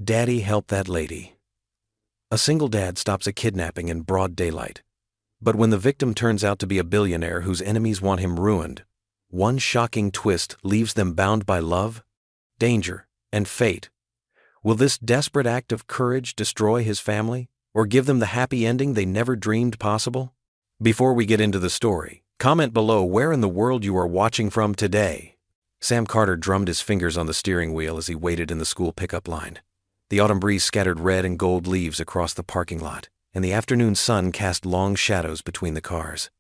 Daddy, help that lady. A single dad stops a kidnapping in broad daylight. But when the victim turns out to be a billionaire whose enemies want him ruined, one shocking twist leaves them bound by love, danger, and fate. Will this desperate act of courage destroy his family, or give them the happy ending they never dreamed possible? Before we get into the story, comment below where in the world you are watching from today. Sam Carter drummed his fingers on the steering wheel as he waited in the school pickup line. The autumn breeze scattered red and gold leaves across the parking lot, and the afternoon sun cast long shadows between the cars.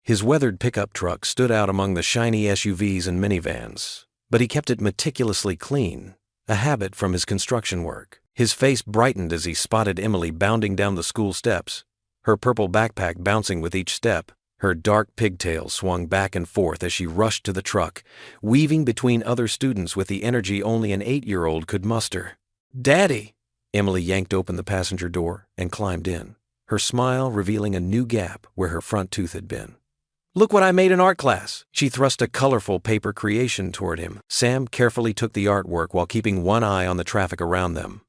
His weathered pickup truck stood out among the shiny SUVs and minivans, but he kept it meticulously clean, a habit from his construction work. His face brightened as he spotted Emily bounding down the school steps, her purple backpack bouncing with each step. Her dark pigtails swung back and forth as she rushed to the truck, weaving between other students with the energy only an 8-year-old could muster. "Daddy!" Emily yanked open the passenger door and climbed in, her smile revealing a new gap where her front tooth had been. "Look what I made in art class!" She thrust a colorful paper creation toward him. Sam carefully took the artwork while keeping one eye on the traffic around them.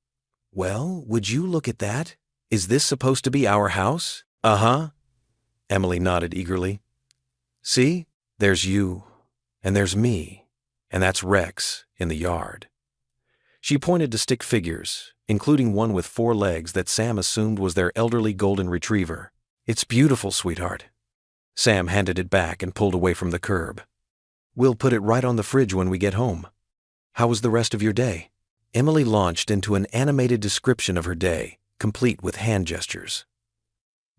"Well, would you look at that? Is this supposed to be our house?" "Uh-huh." Emily nodded eagerly. "See? There's you, and there's me, and that's Rex in the yard." She pointed to stick figures, including one with 4 legs that Sam assumed was their elderly golden retriever. "It's beautiful, sweetheart." Sam handed it back and pulled away from the curb. "We'll put it right on the fridge when we get home. How was the rest of your day?" Emily launched into an animated description of her day, complete with hand gestures.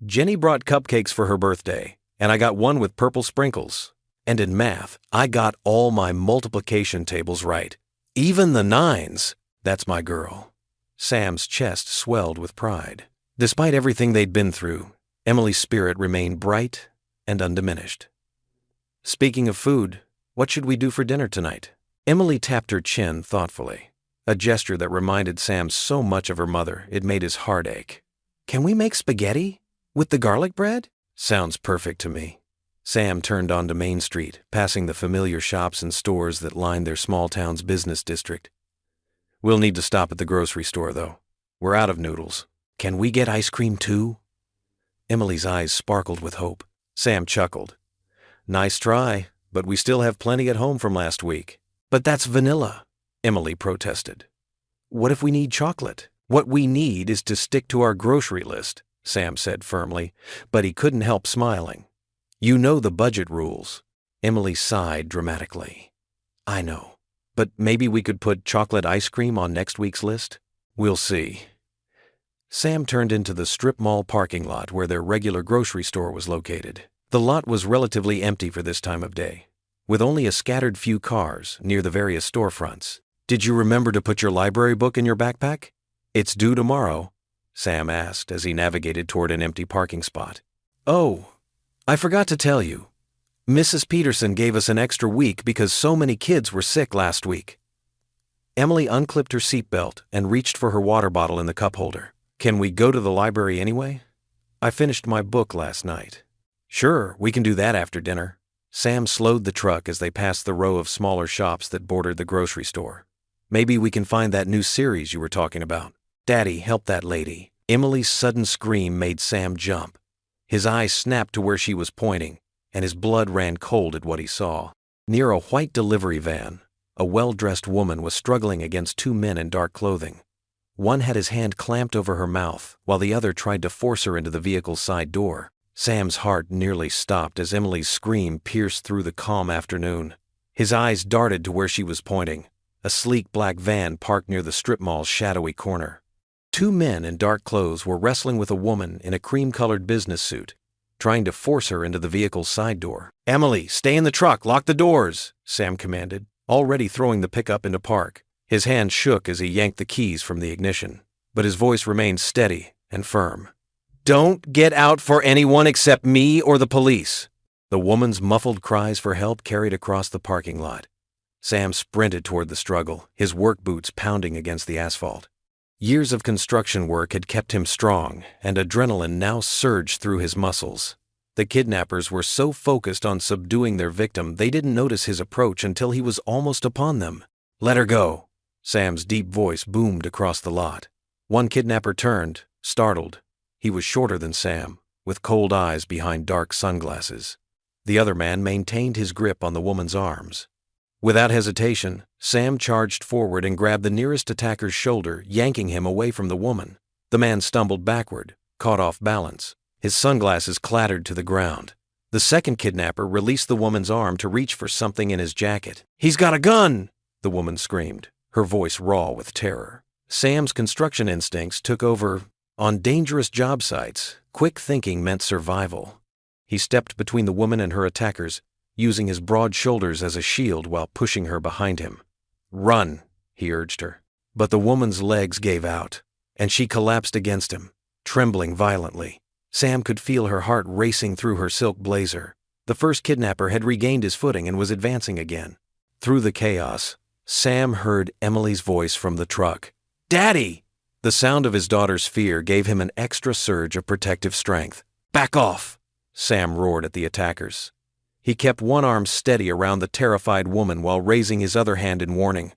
"Jenny brought cupcakes for her birthday, and I got one with purple sprinkles. And in math, I got all my multiplication tables right. Even the 9s. That's my girl." Sam's chest swelled with pride. Despite everything they'd been through, Emily's spirit remained bright and undiminished. "Speaking of food, what should we do for dinner tonight?" Emily tapped her chin thoughtfully, a gesture that reminded Sam so much of her mother it made his heart ache. "Can we make spaghetti? With the garlic bread?" "Sounds perfect to me." Sam turned onto Main Street, passing the familiar shops and stores that lined their small town's business district. "We'll need to stop at the grocery store, though. We're out of noodles. Can we get ice cream, too?" Emily's eyes sparkled with hope. Sam chuckled. "Nice try, but we still have plenty at home from last week." "But that's vanilla," Emily protested. "What if we need chocolate?" "What we need is to stick to our grocery list," Sam said firmly, but he couldn't help smiling. "You know the budget rules." Emily sighed dramatically. "I know, but maybe we could put chocolate ice cream on next week's list?" "We'll see." Sam turned into the strip mall parking lot where their regular grocery store was located. The lot was relatively empty for this time of day, with only a scattered few cars near the various storefronts. "Did you remember to put your library book in your backpack? It's due tomorrow," Sam asked as he navigated toward an empty parking spot. "Oh, I forgot to tell you. Mrs. Peterson gave us an extra week because so many kids were sick last week." Emily unclipped her seatbelt and reached for her water bottle in the cup holder. "Can we go to the library anyway? I finished my book last night." "Sure, we can do that after dinner." Sam slowed the truck as they passed the row of smaller shops that bordered the grocery store. "Maybe we can find that new series you were talking about." "Daddy, help that lady." Emily's sudden scream made Sam jump. His eyes snapped to where she was pointing, and his blood ran cold at what he saw. Near a white delivery van, a well-dressed woman was struggling against 2 men in dark clothing. One had his hand clamped over her mouth, while the other tried to force her into the vehicle's side door. Sam's heart nearly stopped as Emily's scream pierced through the calm afternoon. His eyes darted to where she was pointing, a sleek black van parked near the strip mall's shadowy corner. 2 men in dark clothes were wrestling with a woman in a cream-colored business suit, trying to force her into the vehicle's side door. "Emily, stay in the truck, lock the doors," Sam commanded, already throwing the pickup into park. His hand shook as he yanked the keys from the ignition, but his voice remained steady and firm. "Don't get out for anyone except me or the police." The woman's muffled cries for help carried across the parking lot. Sam sprinted toward the struggle, his work boots pounding against the asphalt. Years of construction work had kept him strong, and adrenaline now surged through his muscles. The kidnappers were so focused on subduing their victim they didn't notice his approach until he was almost upon them. "Let her go." Sam's deep voice boomed across the lot. One kidnapper turned, startled. He was shorter than Sam, with cold eyes behind dark sunglasses. The other man maintained his grip on the woman's arms. Without hesitation, Sam charged forward and grabbed the nearest attacker's shoulder, yanking him away from the woman. The man stumbled backward, caught off balance. His sunglasses clattered to the ground. The second kidnapper released the woman's arm to reach for something in his jacket. "He's got a gun!" the woman screamed, her voice raw with terror. Sam's construction instincts took over. On dangerous job sites, quick thinking meant survival. He stepped between the woman and her attackers, using his broad shoulders as a shield while pushing her behind him. "Run," he urged her. But the woman's legs gave out, and she collapsed against him, trembling violently. Sam could feel her heart racing through her silk blazer. The first kidnapper had regained his footing and was advancing again. Through the chaos, Sam heard Emily's voice from the truck. "Daddy!" The sound of his daughter's fear gave him an extra surge of protective strength. "Back off!" Sam roared at the attackers. He kept one arm steady around the terrified woman while raising his other hand in warning.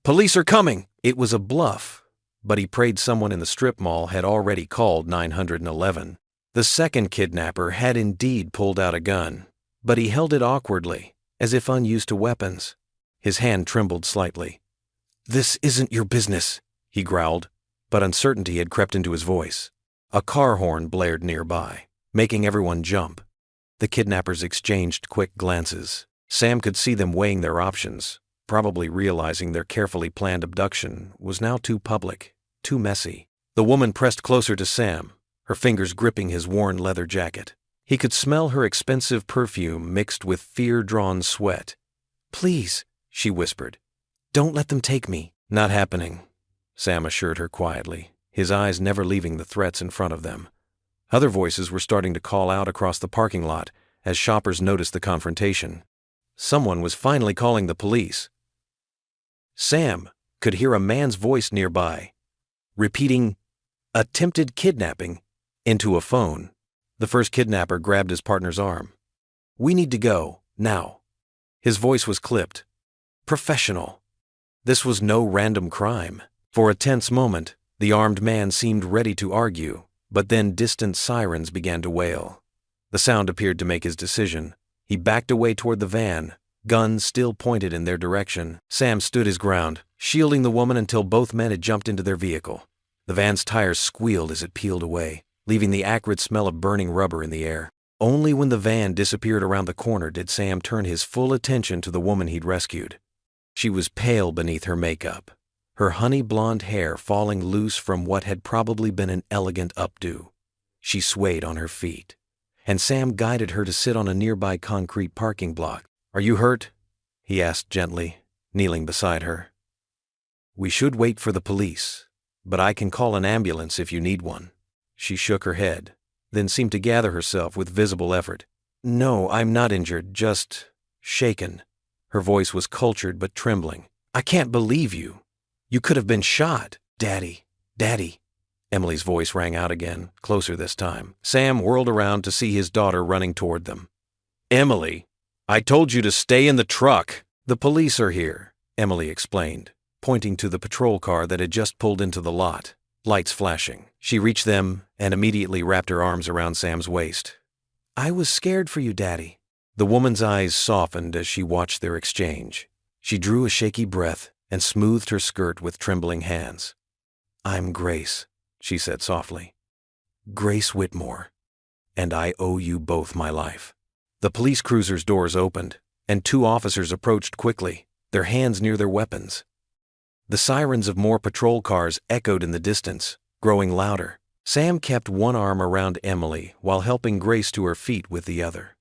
"Police are coming!" It was a bluff, but he prayed someone in the strip mall had already called 911. The second kidnapper had indeed pulled out a gun, but he held it awkwardly, as if unused to weapons. His hand trembled slightly. "This isn't your business," he growled, but uncertainty had crept into his voice. A car horn blared nearby, making everyone jump. The kidnappers exchanged quick glances. Sam could see them weighing their options, probably realizing their carefully planned abduction was now too public, too messy. The woman pressed closer to Sam, her fingers gripping his worn leather jacket. He could smell her expensive perfume mixed with fear-drawn sweat. "Please," she whispered, "don't let them take me." "Not happening," Sam assured her quietly, his eyes never leaving the threats in front of them. Other voices were starting to call out across the parking lot as shoppers noticed the confrontation. Someone was finally calling the police. Sam could hear a man's voice nearby, repeating, "Attempted kidnapping," into a phone. The first kidnapper grabbed his partner's arm. "We need to go, now." His voice was clipped. Professional. This was no random crime. For a tense moment, the armed man seemed ready to argue, but then distant sirens began to wail. The sound appeared to make his decision. He backed away toward the van, guns still pointed in their direction. Sam stood his ground, shielding the woman until both men had jumped into their vehicle. The van's tires squealed as it peeled away, leaving the acrid smell of burning rubber in the air. Only when the van disappeared around the corner did Sam turn his full attention to the woman he'd rescued. She was pale beneath her makeup, her honey blonde hair falling loose from what had probably been an elegant updo. She swayed on her feet, and Sam guided her to sit on a nearby concrete parking block. "Are you hurt?" he asked gently, kneeling beside her. "We should wait for the police, but I can call an ambulance if you need one." She shook her head, then seemed to gather herself with visible effort. "No, I'm not injured, just shaken." Her voice was cultured but trembling. "I can't believe you. You could have been shot." "Daddy, Daddy." Emily's voice rang out again, closer this time. Sam whirled around to see his daughter running toward them. "Emily, I told you to stay in the truck." "The police are here," Emily explained, pointing to the patrol car that had just pulled into the lot, lights flashing. She reached them and immediately wrapped her arms around Sam's waist. "I was scared for you, Daddy." The woman's eyes softened as she watched their exchange. She drew a shaky breath and smoothed her skirt with trembling hands. "I'm Grace," she said softly. "Grace Whitmore. And I owe you both my life." The police cruiser's doors opened, and two officers approached quickly, their hands near their weapons. The sirens of more patrol cars echoed in the distance, growing louder. Sam kept one arm around Emily while helping Grace to her feet with the other.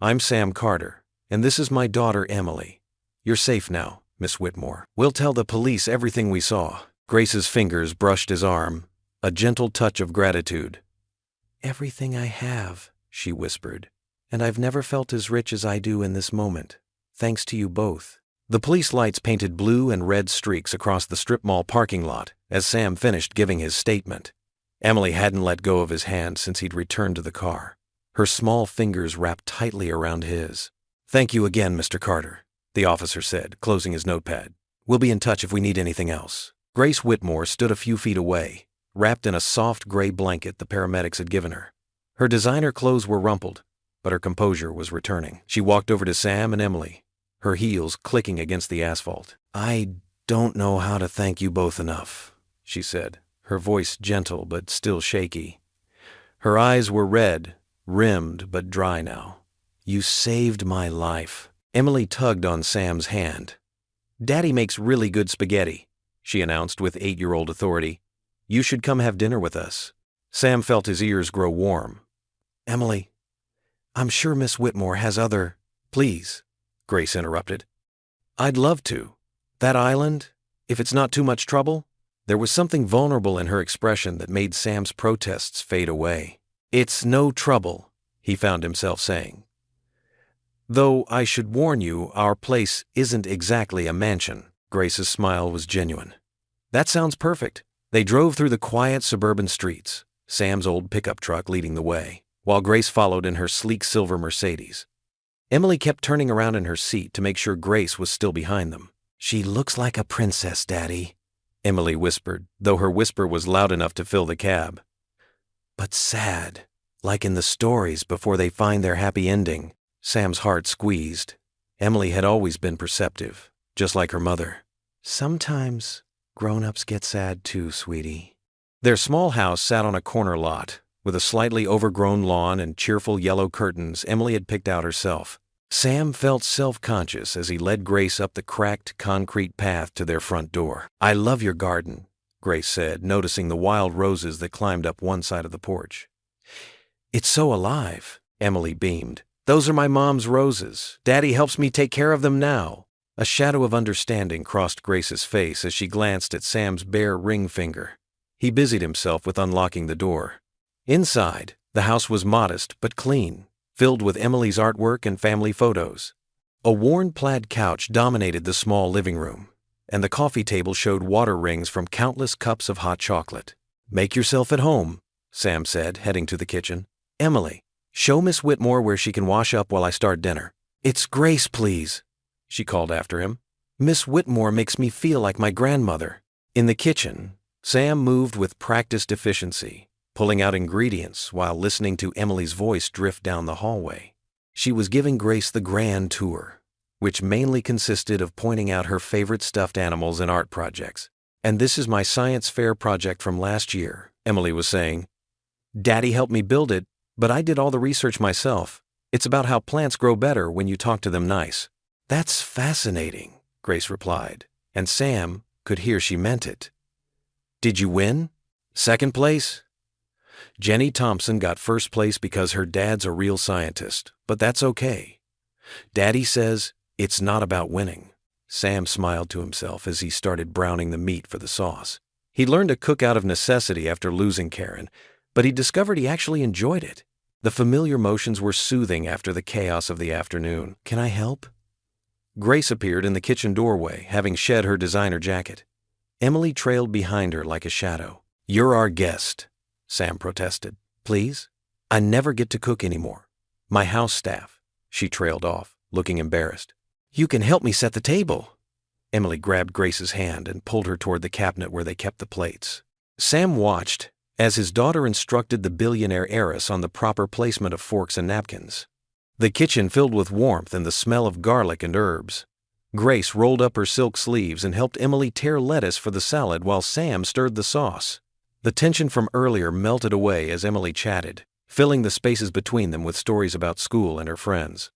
"I'm Sam Carter, and this is my daughter Emily. You're safe now, Miss Whitmore. We'll tell the police everything we saw." Grace's fingers brushed his arm, a gentle touch of gratitude. "Everything I have," she whispered, "and I've never felt as rich as I do in this moment, thanks to you both." The police lights painted blue and red streaks across the strip mall parking lot as Sam finished giving his statement. Emily hadn't let go of his hand since he'd returned to the car, her small fingers wrapped tightly around his. "Thank you again, Mr. Carter," the officer said, closing his notepad. We'll be in touch if we need anything else." Grace Whitmore stood a few feet away, wrapped in a soft gray blanket the paramedics had given her. Her designer clothes were rumpled, but her composure was returning. She walked over to Sam and Emily, her heels clicking against the asphalt. "I don't know how to thank you both enough," she said, her voice gentle but still shaky. Her eyes were red, rimmed but dry now. "You saved my life." Emily tugged on Sam's hand. "Daddy makes really good spaghetti," she announced with 8-year-old authority. "You should come have dinner with us." Sam felt his ears grow warm. "Emily, I'm sure Miss Whitmore has other—" "Please," Grace interrupted. "I'd love to. That island, if it's not too much trouble?" There was something vulnerable in her expression that made Sam's protests fade away. "It's no trouble," he found himself saying. "Though I should warn you, our place isn't exactly a mansion." Grace's smile was genuine. "That sounds perfect." They drove through the quiet suburban streets, Sam's old pickup truck leading the way, while Grace followed in her sleek silver Mercedes. Emily kept turning around in her seat to make sure Grace was still behind them. "She looks like a princess, Daddy," Emily whispered, though her whisper was loud enough to fill the cab. "But sad, like in the stories before they find their happy ending." Sam's heart squeezed. Emily had always been perceptive, just like her mother. "Sometimes grown-ups get sad too, sweetie." Their small house sat on a corner lot, with a slightly overgrown lawn and cheerful yellow curtains Emily had picked out herself. Sam felt self-conscious as he led Grace up the cracked concrete path to their front door. "I love your garden," Grace said, noticing the wild roses that climbed up one side of the porch. "It's so alive," Emily beamed. "Those are my mom's roses. Daddy helps me take care of them now." A shadow of understanding crossed Grace's face as she glanced at Sam's bare ring finger. He busied himself with unlocking the door. Inside, the house was modest but clean, filled with Emily's artwork and family photos. A worn plaid couch dominated the small living room, and the coffee table showed water rings from countless cups of hot chocolate. "Make yourself at home," Sam said, heading to the kitchen. "Emily, show Miss Whitmore where she can wash up while I start dinner." "It's Grace, please," she called after him. "Miss Whitmore makes me feel like my grandmother." In the kitchen, Sam moved with practiced efficiency, pulling out ingredients while listening to Emily's voice drift down the hallway. She was giving Grace the grand tour, which mainly consisted of pointing out her favorite stuffed animals and art projects. "And this is my science fair project from last year," Emily was saying. "Daddy helped me build it, but I did all the research myself. It's about how plants grow better when you talk to them nice." "That's fascinating," Grace replied, and Sam could hear she meant it. "Did you win?" "Second place?" "Jenny Thompson got first place because her dad's a real scientist, but that's okay. Daddy says it's not about winning." Sam smiled to himself as he started browning the meat for the sauce. He learned to cook out of necessity after losing Karen, but he discovered he actually enjoyed it. The familiar motions were soothing after the chaos of the afternoon. "Can I help?" Grace appeared in the kitchen doorway, having shed her designer jacket. Emily trailed behind her like a shadow. "You're our guest," Sam protested. "Please? I never get to cook anymore. My house staff." She trailed off, looking embarrassed. "You can help me set the table." Emily grabbed Grace's hand and pulled her toward the cabinet where they kept the plates. Sam watched as his daughter instructed the billionaire heiress on the proper placement of forks and napkins. The kitchen filled with warmth and the smell of garlic and herbs. Grace rolled up her silk sleeves and helped Emily tear lettuce for the salad while Sam stirred the sauce. The tension from earlier melted away as Emily chatted, filling the spaces between them with stories about school and her friends.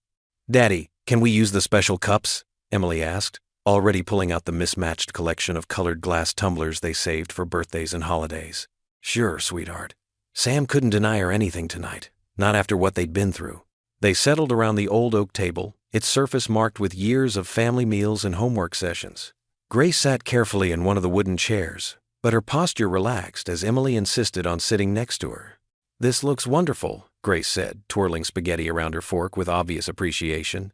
"Daddy, can we use the special cups?" Emily asked, already pulling out the mismatched collection of colored glass tumblers they saved for birthdays and holidays. "Sure, sweetheart." Sam couldn't deny her anything tonight, not after what they'd been through. They settled around the old oak table, its surface marked with years of family meals and homework sessions. Grace sat carefully in one of the wooden chairs, but her posture relaxed as Emily insisted on sitting next to her. "This looks wonderful," Grace said, twirling spaghetti around her fork with obvious appreciation.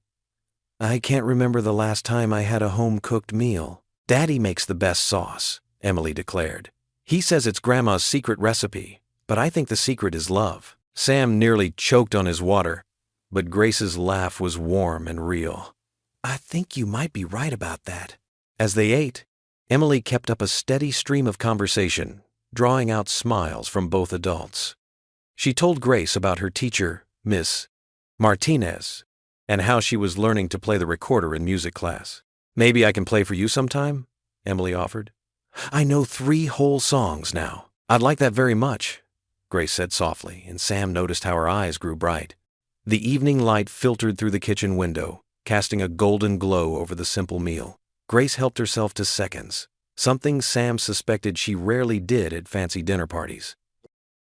"I can't remember the last time I had a home-cooked meal." "Daddy makes the best sauce," Emily declared. "He says it's Grandma's secret recipe, but I think the secret is love." Sam nearly choked on his water, but Grace's laugh was warm and real. "I think you might be right about that." As they ate, Emily kept up a steady stream of conversation, drawing out smiles from both adults. She told Grace about her teacher, Miss Martinez, and how she was learning to play the recorder in music class. "Maybe I can play for you sometime?" Emily offered. "I know 3 whole songs now. I'd like that very much," Grace said softly, and Sam noticed how her eyes grew bright. The evening light filtered through the kitchen window, casting a golden glow over the simple meal. Grace helped herself to seconds, something Sam suspected she rarely did at fancy dinner parties.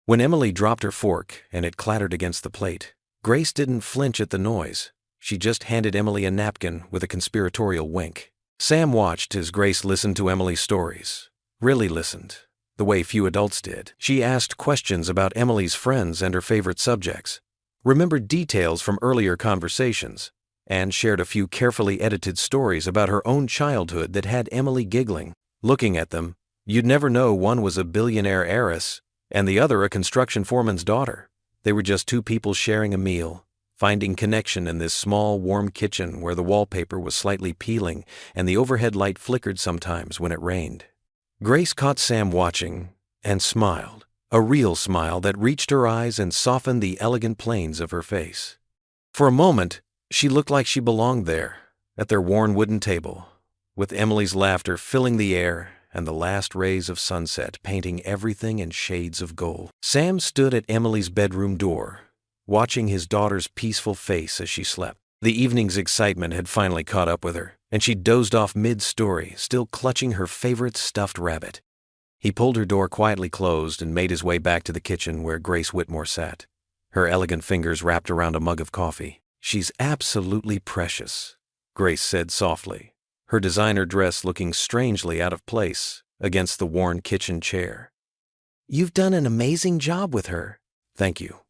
When Emily dropped her fork and it clattered against the plate, Grace didn't flinch at the noise. She just handed Emily a napkin with a conspiratorial wink. Sam watched as Grace listened to Emily's stories. Really listened, the way few adults did. She asked questions about Emily's friends and her favorite subjects, remembered details from earlier conversations, and shared a few carefully edited stories about her own childhood that had Emily giggling. Looking at them, you'd never know one was a billionaire heiress and the other a construction foreman's daughter. They were just 2 people sharing a meal, finding connection in this small, warm kitchen where the wallpaper was slightly peeling and the overhead light flickered sometimes when it rained. Grace caught Sam watching and smiled, a real smile that reached her eyes and softened the elegant planes of her face. For a moment, she looked like she belonged there, at their worn wooden table, with Emily's laughter filling the air and the last rays of sunset painting everything in shades of gold. Sam stood at Emily's bedroom door, watching his daughter's peaceful face as she slept. The evening's excitement had finally caught up with her, and she dozed off mid-story, still clutching her favorite stuffed rabbit. He pulled her door quietly closed and made his way back to the kitchen where Grace Whitmore sat, her elegant fingers wrapped around a mug of coffee. "She's absolutely precious," Grace said softly, her designer dress looking strangely out of place against the worn kitchen chair. "You've done an amazing job with her." "Thank you."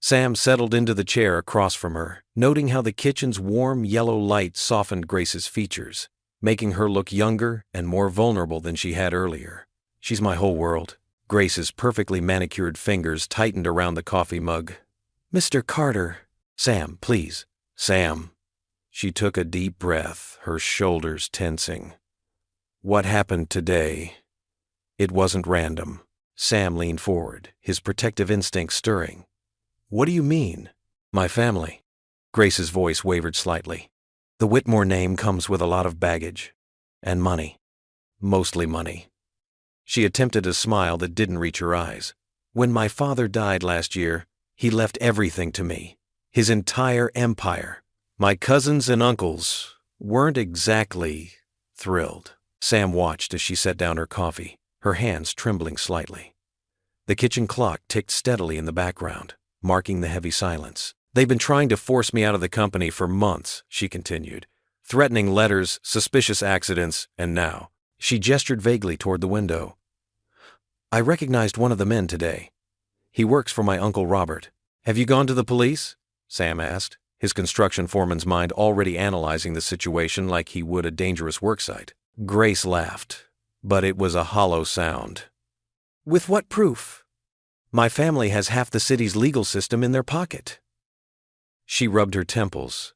Sam settled into the chair across from her, noting how the kitchen's warm yellow light softened Grace's features, making her look younger and more vulnerable than she had earlier. "She's my whole world." Grace's perfectly manicured fingers tightened around the coffee mug. "Mr. Carter." "Sam, please." "Sam." She took a deep breath, her shoulders tensing. "What happened today? It wasn't random." Sam leaned forward, his protective instincts stirring. "What do you mean?" "My family." Grace's voice wavered slightly. "The Whitmore name comes with a lot of baggage. And money. Mostly money." She attempted a smile that didn't reach her eyes. "When my father died last year, he left everything to me. His entire empire. My cousins and uncles weren't exactly thrilled." Sam watched as she set down her coffee, her hands trembling slightly. The kitchen clock ticked steadily in the background, marking the heavy silence. "They've been trying to force me out of the company for months," she continued. "Threatening letters, suspicious accidents, and now." She gestured vaguely toward the window. "I recognized one of the men today. He works for my Uncle Robert." "Have you gone to the police?" Sam asked, his construction foreman's mind already analyzing the situation like he would a dangerous worksite. Grace laughed, but it was a hollow sound. "With what proof? My family has half the city's legal system in their pocket." She rubbed her temples.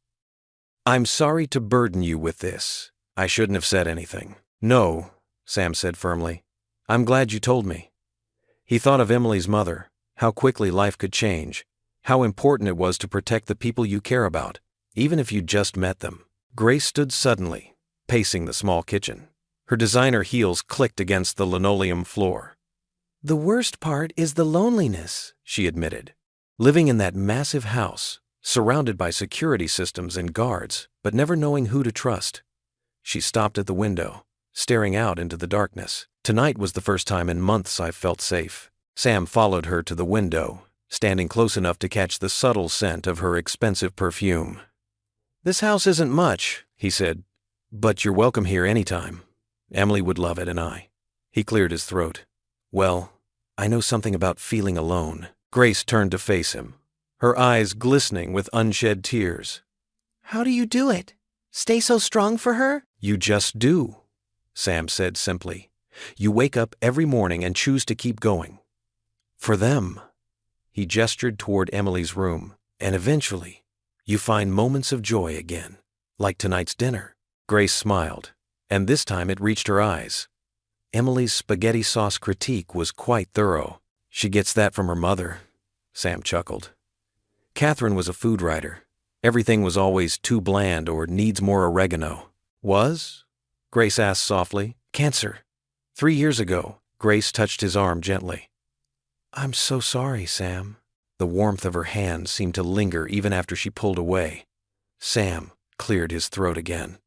"I'm sorry to burden you with this. I shouldn't have said anything." "No," Sam said firmly. "I'm glad you told me." He thought of Emily's mother, how quickly life could change, how important it was to protect the people you care about, even if you just met them. Grace stood suddenly, pacing the small kitchen. Her designer heels clicked against the linoleum floor. "The worst part is the loneliness," she admitted. Living in that massive house, surrounded by security systems and guards, but never knowing who to trust. She stopped at the window, staring out into the darkness. "Tonight was the first time in months I felt safe." Sam followed her to the window, standing close enough to catch the subtle scent of her expensive perfume. "This house isn't much," he said, "but you're welcome here anytime. Emily would love it, and I." He cleared his throat. "Well, I know something about feeling alone." Grace turned to face him, her eyes glistening with unshed tears. "How do you do it? Stay so strong for her?" "You just do," Sam said simply. "You wake up every morning and choose to keep going. For them." He gestured toward Emily's room. "And eventually, you find moments of joy again, like tonight's dinner." Grace smiled, and this time it reached her eyes. Emily's spaghetti sauce critique was quite thorough. She gets that from her mother, Sam chuckled. Catherine was a food writer. Everything was always too bland or needs more oregano. Was? Grace asked softly. Cancer. 3 years ago. Grace touched his arm gently. I'm so sorry, Sam. The warmth of her hand seemed to linger even after she pulled away. Sam cleared his throat again.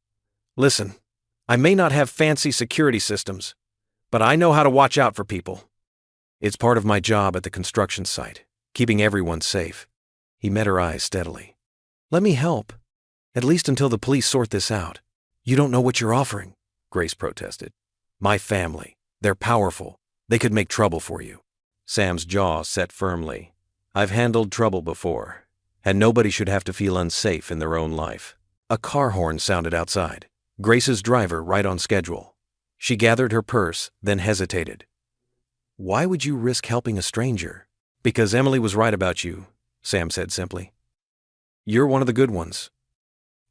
Listen, I may not have fancy security systems, but I know how to watch out for people. It's part of my job at the construction site, keeping everyone safe. He met her eyes steadily. Let me help, at least until the police sort this out. You don't know what you're offering, Grace protested. My family. They're powerful. They could make trouble for you. Sam's jaw set firmly. I've handled trouble before, and nobody should have to feel unsafe in their own life. A car horn sounded outside. Grace's driver right on schedule. She gathered her purse, then hesitated. Why would you risk helping a stranger? Because Emily was right about you, Sam said simply. You're one of the good ones.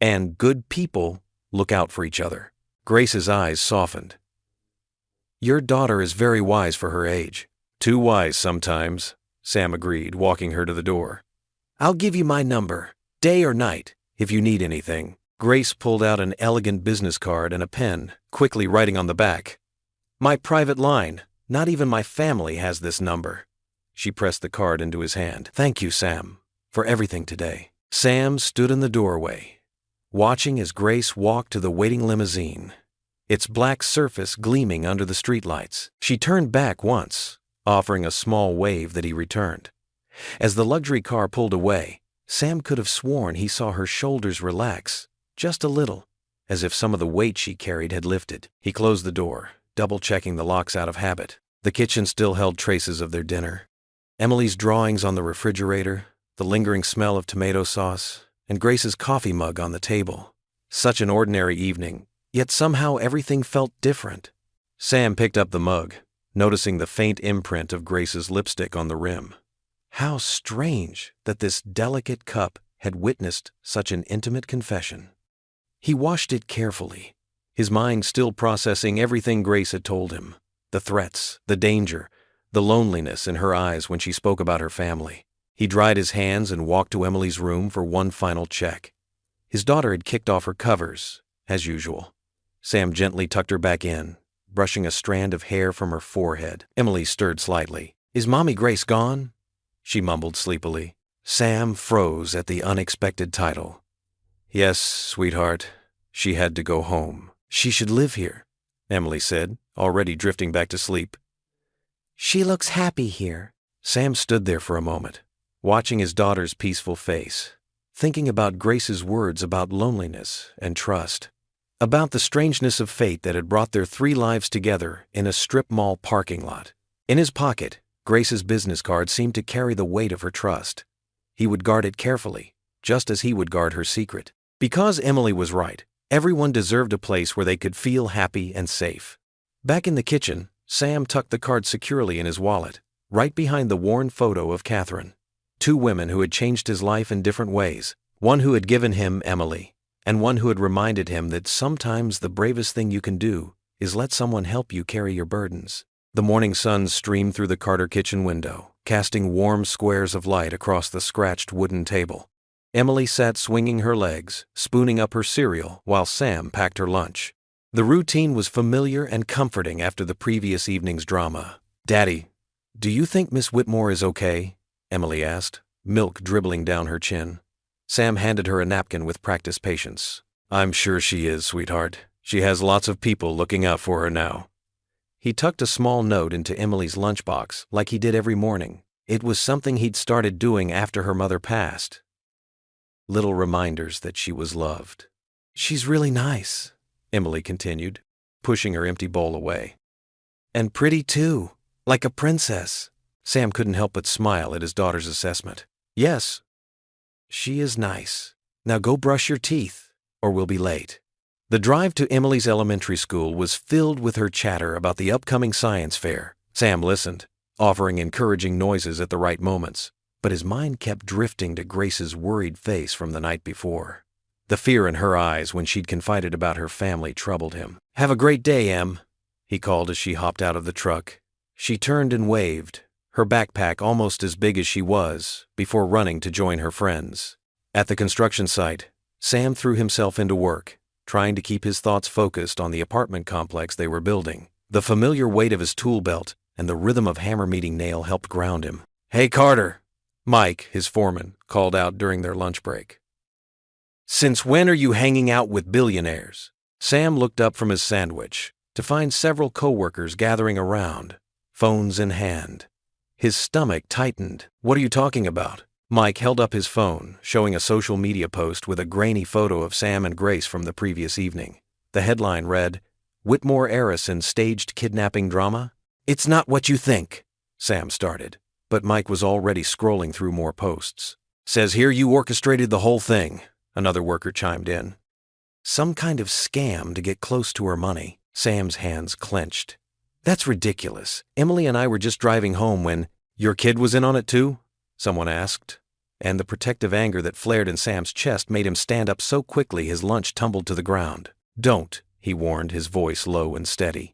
And good people look out for each other. Grace's eyes softened. Your daughter is very wise for her age. Too wise sometimes, Sam agreed, walking her to the door. I'll give you my number, day or night, if you need anything. Grace pulled out an elegant business card and a pen, quickly writing on the back. My private line. Not even my family has this number. She pressed the card into his hand. Thank you, Sam, for everything today. Sam stood in the doorway, watching as Grace walked to the waiting limousine, its black surface gleaming under the streetlights. She turned back once, offering a small wave that he returned. As the luxury car pulled away, Sam could have sworn he saw her shoulders relax, just a little, as if some of the weight she carried had lifted. He closed the door, double-checking the locks out of habit. The kitchen still held traces of their dinner. Emily's drawings on the refrigerator, the lingering smell of tomato sauce, and Grace's coffee mug on the table. Such an ordinary evening, yet somehow everything felt different. Sam picked up the mug, noticing the faint imprint of Grace's lipstick on the rim. How strange that this delicate cup had witnessed such an intimate confession. He washed it carefully, his mind still processing everything Grace had told him, the threats, the danger, the loneliness in her eyes when she spoke about her family. He dried his hands and walked to Emily's room for one final check. His daughter had kicked off her covers, as usual. Sam gently tucked her back in, brushing a strand of hair from her forehead. Emily stirred slightly. Is Mommy Grace gone? She mumbled sleepily. Sam froze at the unexpected title. Yes, sweetheart. She had to go home. She should live here, Emily said, already drifting back to sleep. She looks happy here. Sam stood there for a moment, watching his daughter's peaceful face, thinking about Grace's words about loneliness and trust, about the strangeness of fate that had brought their 3 lives together in a strip mall parking lot. In his pocket, Grace's business card seemed to carry the weight of her trust. He would guard it carefully, just as he would guard her secret. Because Emily was right, everyone deserved a place where they could feel happy and safe. Back in the kitchen, Sam tucked the card securely in his wallet, right behind the worn photo of Catherine. 2 women who had changed his life in different ways, one who had given him Emily, and one who had reminded him that sometimes the bravest thing you can do is let someone help you carry your burdens. The morning sun streamed through the Carter kitchen window, casting warm squares of light across the scratched wooden table. Emily sat swinging her legs, spooning up her cereal while Sam packed her lunch. The routine was familiar and comforting after the previous evening's drama. Daddy, do you think Miss Whitmore is okay? Emily asked, milk dribbling down her chin. Sam handed her a napkin with practiced patience. I'm sure she is, sweetheart. She has lots of people looking out for her now. He tucked a small note into Emily's lunchbox like he did every morning. It was something he'd started doing after her mother passed. Little reminders that she was loved. She's really nice, Emily continued, pushing her empty bowl away. And pretty too, like a princess. Sam couldn't help but smile at his daughter's assessment. Yes, she is nice. Now go brush your teeth, or we'll be late. The drive to Emily's elementary school was filled with her chatter about the upcoming science fair. Sam listened, offering encouraging noises at the right moments, but his mind kept drifting to Grace's worried face from the night before. The fear in her eyes when she'd confided about her family troubled him. "Have a great day, Em," he called as she hopped out of the truck. She turned and waved, her backpack almost as big as she was, before running to join her friends. At the construction site, Sam threw himself into work, trying to keep his thoughts focused on the apartment complex they were building. The familiar weight of his tool belt and the rhythm of hammer meeting nail helped ground him. "Hey, Carter," Mike, his foreman, called out during their lunch break. "Since when are you hanging out with billionaires?" Sam looked up from his sandwich to find several coworkers gathering around, phones in hand. His stomach tightened. "What are you talking about?" Mike held up his phone, showing a social media post with a grainy photo of Sam and Grace from the previous evening. The headline read, "Whitmore heiress in staged kidnapping drama?" "It's not what you think," Sam started, but Mike was already scrolling through more posts. "Says here you orchestrated the whole thing," another worker chimed in. "Some kind of scam to get close to her money." Sam's hands clenched. "That's ridiculous. Emily and I were just driving home when—" "Your kid was in on it too?" someone asked. And the protective anger that flared in Sam's chest made him stand up so quickly his lunch tumbled to the ground. "Don't," he warned, his voice low and steady.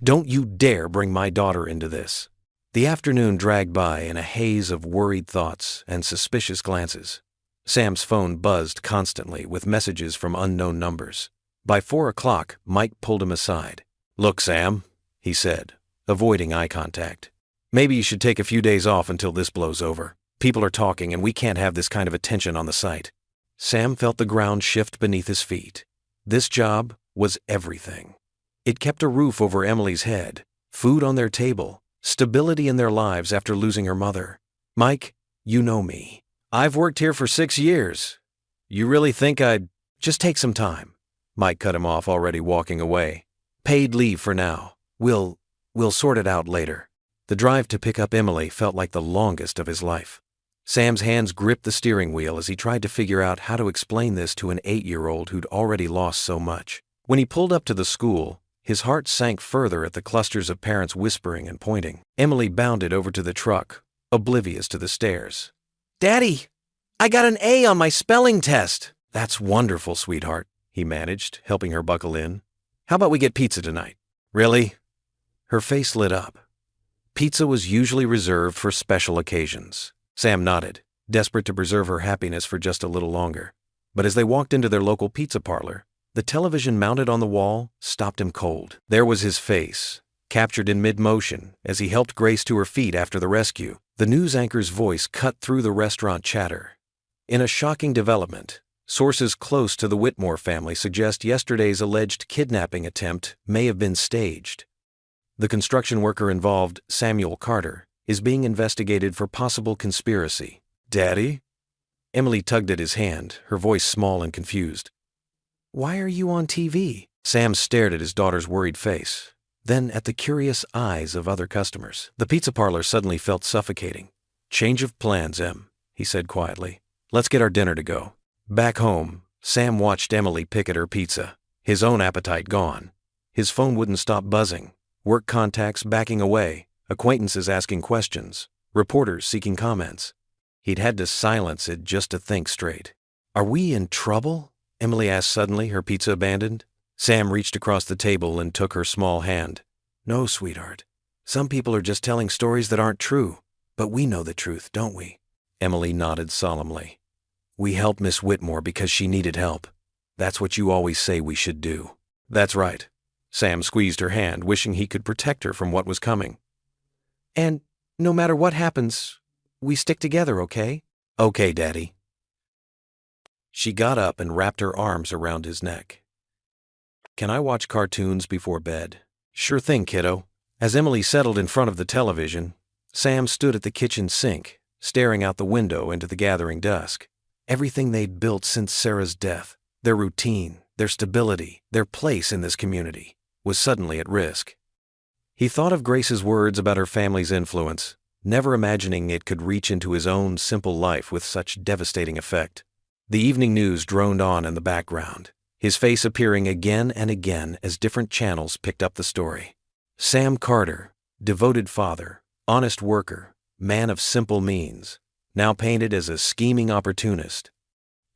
"Don't you dare bring my daughter into this." The afternoon dragged by in a haze of worried thoughts and suspicious glances. Sam's phone buzzed constantly with messages from unknown numbers. By 4 o'clock, Mike pulled him aside. "Look, Sam," he said, avoiding eye contact. "Maybe you should take a few days off until this blows over. People are talking and we can't have this kind of attention on the site." Sam felt the ground shift beneath his feet. This job was everything. It kept a roof over Emily's head, food on their table, stability in their lives after losing her mother. "Mike, you know me. I've worked here for 6 years. You really think I'd—" "Just take some time." Mike cut him off, already walking away. "Paid leave for now. We'll sort it out later." The drive to pick up Emily felt like the longest of his life. Sam's hands gripped the steering wheel as he tried to figure out how to explain this to an 8-year-old who'd already lost so much. When he pulled up to the school, his heart sank further at the clusters of parents whispering and pointing. Emily bounded over to the truck, oblivious to the stares. "Daddy, I got an A on my spelling test." "That's wonderful, sweetheart," he managed, helping her buckle in. "How about we get pizza tonight?" "Really?" Her face lit up. Pizza was usually reserved for special occasions. Sam nodded, desperate to preserve her happiness for just a little longer. But as they walked into their local pizza parlor, the television mounted on the wall stopped him cold. There was his face, captured in mid-motion as he helped Grace to her feet after the rescue. The news anchor's voice cut through the restaurant chatter. In a shocking development, sources close to the Whitmore family suggest yesterday's alleged kidnapping attempt may have been staged. The construction worker involved, Samuel Carter, is being investigated for possible conspiracy. "Daddy?" Emily tugged at his hand, her voice small and confused. "Why are you on TV?" Sam stared at his daughter's worried face, then at the curious eyes of other customers. The pizza parlor suddenly felt suffocating. "Change of plans, Em," he said quietly. "Let's get our dinner to go." Back home, Sam watched Emily pick at her pizza, his own appetite gone. His phone wouldn't stop buzzing, work contacts backing away, acquaintances asking questions, reporters seeking comments. He'd had to silence it just to think straight. "Are we in trouble?" Emily asked suddenly, her pizza abandoned. Sam reached across the table and took her small hand. "No, sweetheart. Some people are just telling stories that aren't true, but we know the truth, don't we?" Emily nodded solemnly. "We helped Miss Whitmore because she needed help. That's what you always say we should do." "That's right." Sam squeezed her hand, wishing he could protect her from what was coming. "And no matter what happens, we stick together, okay?" "Okay, Daddy." She got up and wrapped her arms around his neck. "Can I watch cartoons before bed?" "Sure thing, kiddo." As Emily settled in front of the television, Sam stood at the kitchen sink, staring out the window into the gathering dusk. Everything they'd built since Sarah's death, their routine, their stability, their place in this community, was suddenly at risk. He thought of Grace's words about her family's influence, never imagining it could reach into his own simple life with such devastating effect. The evening news droned on in the background, his face appearing again and again as different channels picked up the story. Sam Carter, devoted father, honest worker, man of simple means, now painted as a scheming opportunist.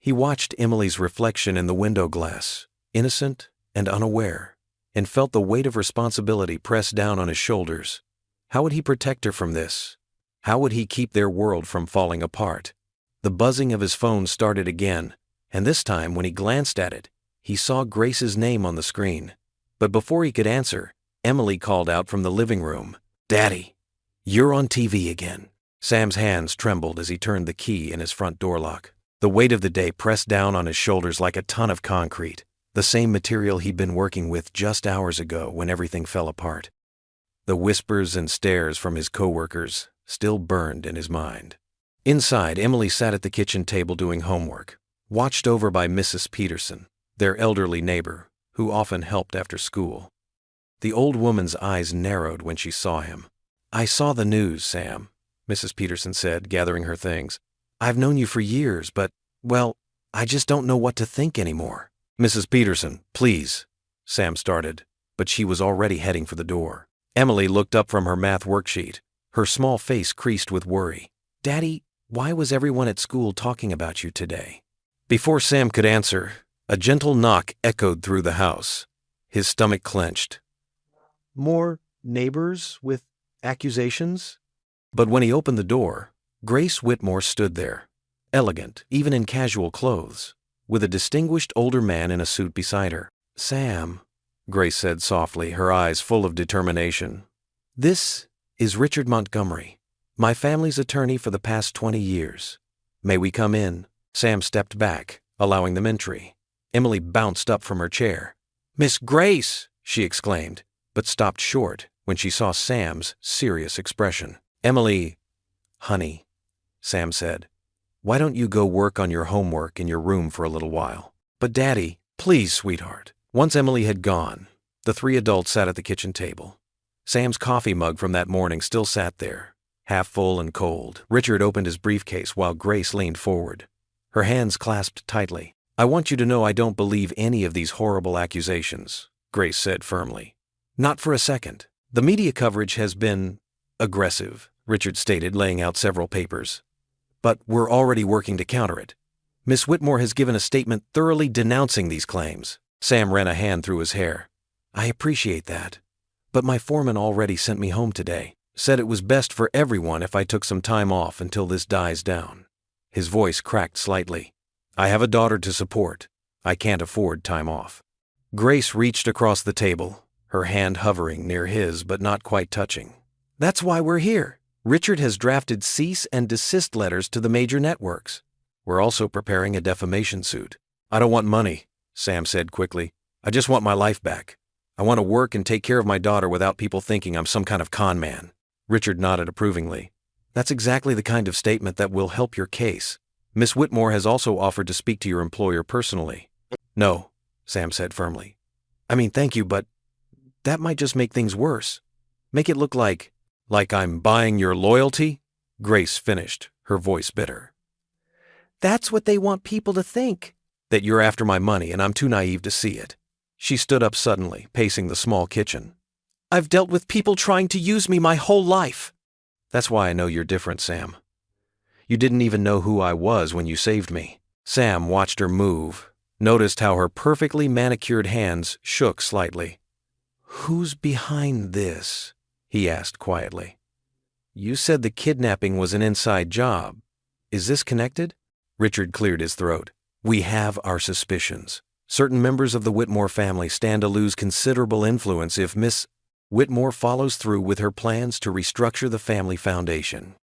He watched Emily's reflection in the window glass, innocent and unaware, and felt the weight of responsibility press down on his shoulders. How would he protect her from this? How would he keep their world from falling apart? The buzzing of his phone started again, and this time when he glanced at it, he saw Grace's name on the screen. But before he could answer, Emily called out from the living room, "Daddy, you're on TV again." Sam's hands trembled as he turned the key in his front door lock. The weight of the day pressed down on his shoulders like a ton of concrete, the same material he'd been working with just hours ago when everything fell apart. The whispers and stares from his coworkers still burned in his mind. Inside, Emily sat at the kitchen table doing homework, watched over by Mrs. Peterson, their elderly neighbor, who often helped after school. The old woman's eyes narrowed when she saw him. "I saw the news, Sam," Mrs. Peterson said, gathering her things. "I've known you for years, but, well, I just don't know what to think anymore." "Mrs. Peterson, please," Sam started, but she was already heading for the door. Emily looked up from her math worksheet, her small face creased with worry. "Daddy, why was everyone at school talking about you today?" Before Sam could answer, a gentle knock echoed through the house. His stomach clenched. More neighbors with accusations? But when he opened the door, Grace Whitmore stood there, elegant, even in casual clothes, with a distinguished older man in a suit beside her. "Sam," Grace said softly, her eyes full of determination, "this is Richard Montgomery, my family's attorney for the past 20 years. May we come in?" Sam stepped back, allowing them entry. Emily bounced up from her chair. "Miss Grace!" she exclaimed, but stopped short when she saw Sam's serious expression. "Emily, honey," Sam said, "why don't you go work on your homework in your room for a little while?" "But Daddy, please, sweetheart." Once Emily had gone, the three adults sat at the kitchen table. Sam's coffee mug from that morning still sat there, half full and cold. Richard opened his briefcase while Grace leaned forward, her hands clasped tightly. "I want you to know I don't believe any of these horrible accusations," Grace said firmly. "Not for a second. The media coverage has been aggressive," Richard stated, laying out several papers. "But we're already working to counter it. Miss Whitmore has given a statement thoroughly denouncing these claims." Sam ran a hand through his hair. "I appreciate that. But my foreman already sent me home today. Said it was best for everyone if I took some time off until this dies down." His voice cracked slightly. "I have a daughter to support. I can't afford time off." Grace reached across the table, her hand hovering near his but not quite touching. "That's why we're here. Richard has drafted cease and desist letters to the major networks. We're also preparing a defamation suit." "I don't want money," Sam said quickly. "I just want my life back. I want to work and take care of my daughter without people thinking I'm some kind of con man." Richard nodded approvingly. "That's exactly the kind of statement that will help your case. Miss Whitmore has also offered to speak to your employer personally." "No," Sam said firmly. "I mean, thank you, but that might just make things worse. Make it look like I'm buying your loyalty?" Grace finished, her voice bitter. "That's what they want people to think." "That you're after my money and I'm too naive to see it." She stood up suddenly, pacing the small kitchen. "I've dealt with people trying to use me my whole life." "That's why I know you're different, Sam. You didn't even know who I was when you saved me." Sam watched her move, noticed how her perfectly manicured hands shook slightly. "Who's behind this?" he asked quietly. "You said the kidnapping was an inside job. Is this connected?" Richard cleared his throat. "We have our suspicions. Certain members of the Whitmore family stand to lose considerable influence if Miss Whitmore follows through with her plans to restructure the family foundation."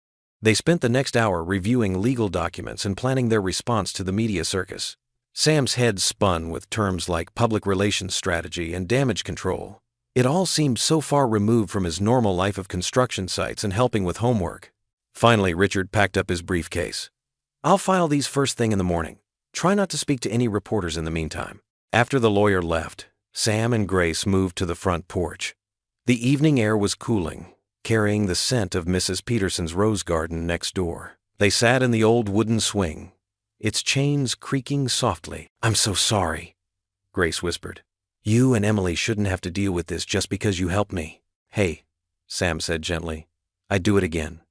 They spent the next hour reviewing legal documents and planning their response to the media circus. Sam's head spun with terms like public relations strategy and damage control. It all seemed so far removed from his normal life of construction sites and helping with homework. Finally, Richard packed up his briefcase. "I'll file these first thing in the morning. Try not to speak to any reporters in the meantime." After the lawyer left, Sam and Grace moved to the front porch. The evening air was cooling, carrying the scent of Mrs. Peterson's rose garden next door. They sat in the old wooden swing, its chains creaking softly. "I'm so sorry," Grace whispered. "You and Emily shouldn't have to deal with this just because you helped me." "Hey," Sam said gently, "I'd do it again.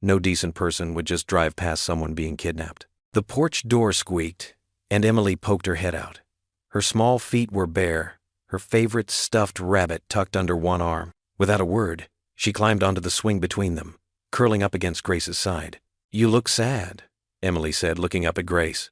No decent person would just drive past someone being kidnapped." The porch door squeaked, And Emily poked her head out. Her small feet were bare, her favorite stuffed rabbit tucked under one arm. Without a word, she climbed onto the swing between them, curling up against Grace's side. "You look sad," Emily said, looking up at Grace.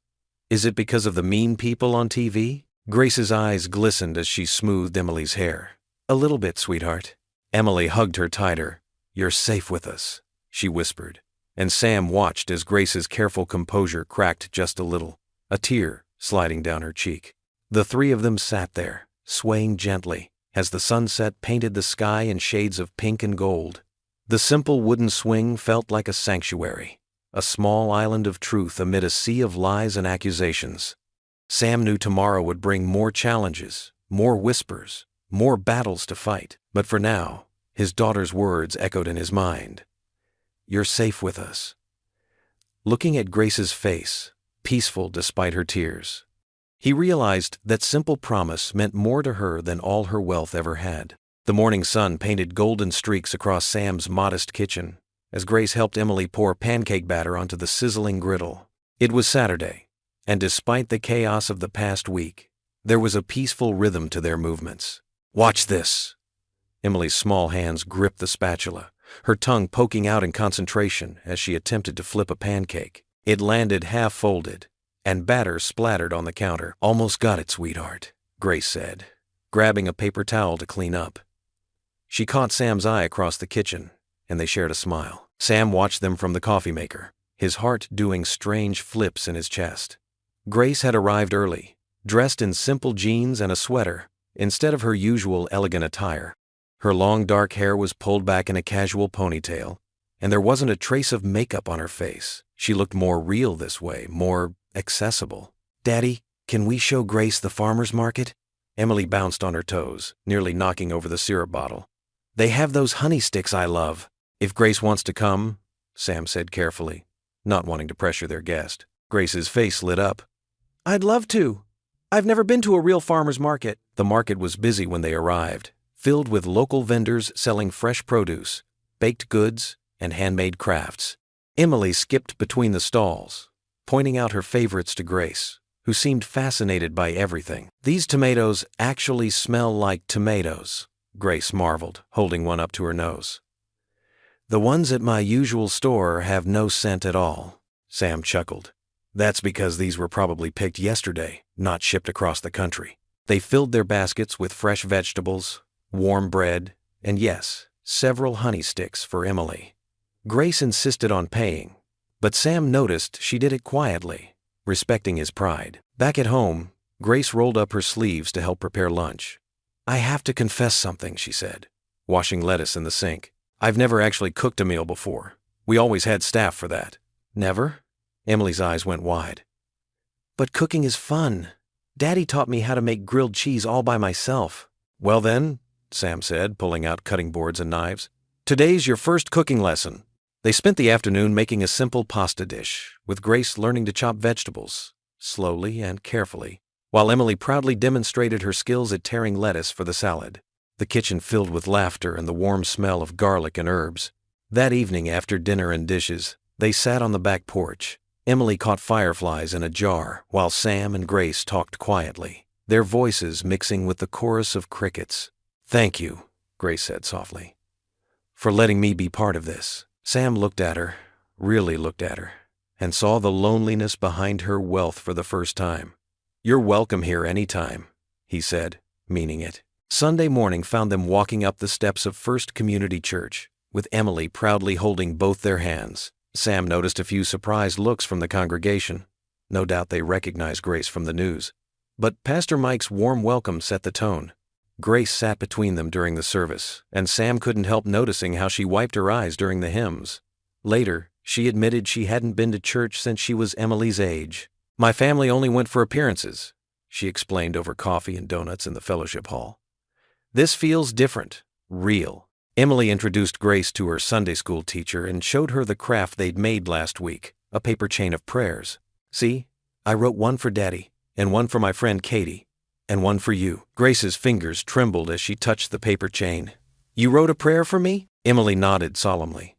"Is it because of the mean people on TV?" Grace's eyes glistened as she smoothed Emily's hair. "A little bit, sweetheart." Emily hugged her tighter. "You're safe with us," she whispered, and Sam watched as Grace's careful composure cracked just a little, a tear sliding down her cheek. The three of them sat there, swaying gently, as the sunset painted the sky in shades of pink and gold. The simple wooden swing felt like a sanctuary, a small island of truth amid a sea of lies and accusations. Sam knew tomorrow would bring more challenges, more whispers, more battles to fight. But for now, his daughter's words echoed in his mind. "You're safe with us." Looking at Grace's face, peaceful despite her tears, he realized that simple promise meant more to her than all her wealth ever had. The morning sun painted golden streaks across Sam's modest kitchen as Grace helped Emily pour pancake batter onto the sizzling griddle. It was Saturday, and despite the chaos of the past week, there was a peaceful rhythm to their movements. "Watch this." Emily's small hands gripped the spatula, her tongue poking out in concentration as she attempted to flip a pancake. It landed half-folded, and batter splattered on the counter. "Almost got it, sweetheart," Grace said, grabbing a paper towel to clean up. She caught Sam's eye across the kitchen, and they shared a smile. Sam watched them from the coffee maker, his heart doing strange flips in his chest. Grace had arrived early, dressed in simple jeans and a sweater, instead of her usual elegant attire. Her long dark hair was pulled back in a casual ponytail, and there wasn't a trace of makeup on her face. She looked more real this way, more accessible. "Daddy, can we show Grace the farmer's market?" Emily bounced on her toes, nearly knocking over the syrup bottle. "They have those honey sticks I love." "If Grace wants to come," Sam said carefully, not wanting to pressure their guest. Grace's face lit up. "I'd love to. I've never been to a real farmer's market." The market was busy when they arrived, filled with local vendors selling fresh produce, baked goods, and handmade crafts. Emily skipped between the stalls, pointing out her favorites to Grace, who seemed fascinated by everything. "These tomatoes actually smell like tomatoes," Grace marveled, holding one up to her nose. "The ones at my usual store have no scent at all," Sam chuckled. "That's because these were probably picked yesterday, not shipped across the country." They filled their baskets with fresh vegetables, warm bread, and yes, several honey sticks for Emily. Grace insisted on paying, but Sam noticed she did it quietly, respecting his pride. Back at home, Grace rolled up her sleeves to help prepare lunch. "I have to confess something," she said, washing lettuce in the sink. "I've never actually cooked a meal before. We always had staff for that." "Never?" Emily's eyes went wide. "But cooking is fun. Daddy taught me how to make grilled cheese all by myself." "Well then," Sam said, pulling out cutting boards and knives, "today's your first cooking lesson." They spent the afternoon making a simple pasta dish, with Grace learning to chop vegetables, slowly and carefully, while Emily proudly demonstrated her skills at tearing lettuce for the salad. The kitchen filled with laughter and the warm smell of garlic and herbs. That evening, after dinner and dishes, they sat on the back porch. Emily caught fireflies in a jar, while Sam and Grace talked quietly, their voices mixing with the chorus of crickets. "Thank you," Grace said softly, "for letting me be part of this." Sam looked at her, really looked at her, and saw the loneliness behind her wealth for the first time. "You're welcome here anytime," he said, meaning it. Sunday morning found them walking up the steps of First Community Church, with Emily proudly holding both their hands. Sam noticed a few surprised looks from the congregation. No doubt they recognized Grace from the news. But Pastor Mike's warm welcome set the tone. Grace sat between them during the service, and Sam couldn't help noticing how she wiped her eyes during the hymns. Later, she admitted she hadn't been to church since she was Emily's age. "My family only went for appearances," she explained over coffee and donuts in the fellowship hall. "This feels different, real." Emily introduced Grace to her Sunday school teacher and showed her the craft they'd made last week, a paper chain of prayers. "See, I wrote one for Daddy, and one for my friend Katie, and one for you." Grace's fingers trembled as she touched the paper chain. "You wrote a prayer for me?" Emily nodded solemnly.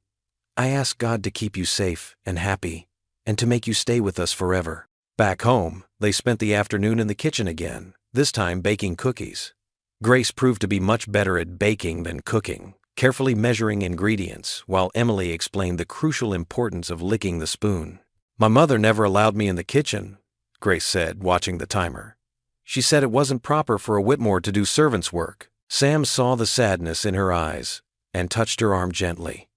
"I ask God to keep you safe and happy, and to make you stay with us forever." Back home, they spent the afternoon in the kitchen again, this time baking cookies. Grace proved to be much better at baking than cooking, carefully measuring ingredients, while Emily explained the crucial importance of licking the spoon. "My mother never allowed me in the kitchen," Grace said, watching the timer. "She said it wasn't proper for a Whitmore to do servant's work." Sam saw the sadness in her eyes and touched her arm gently.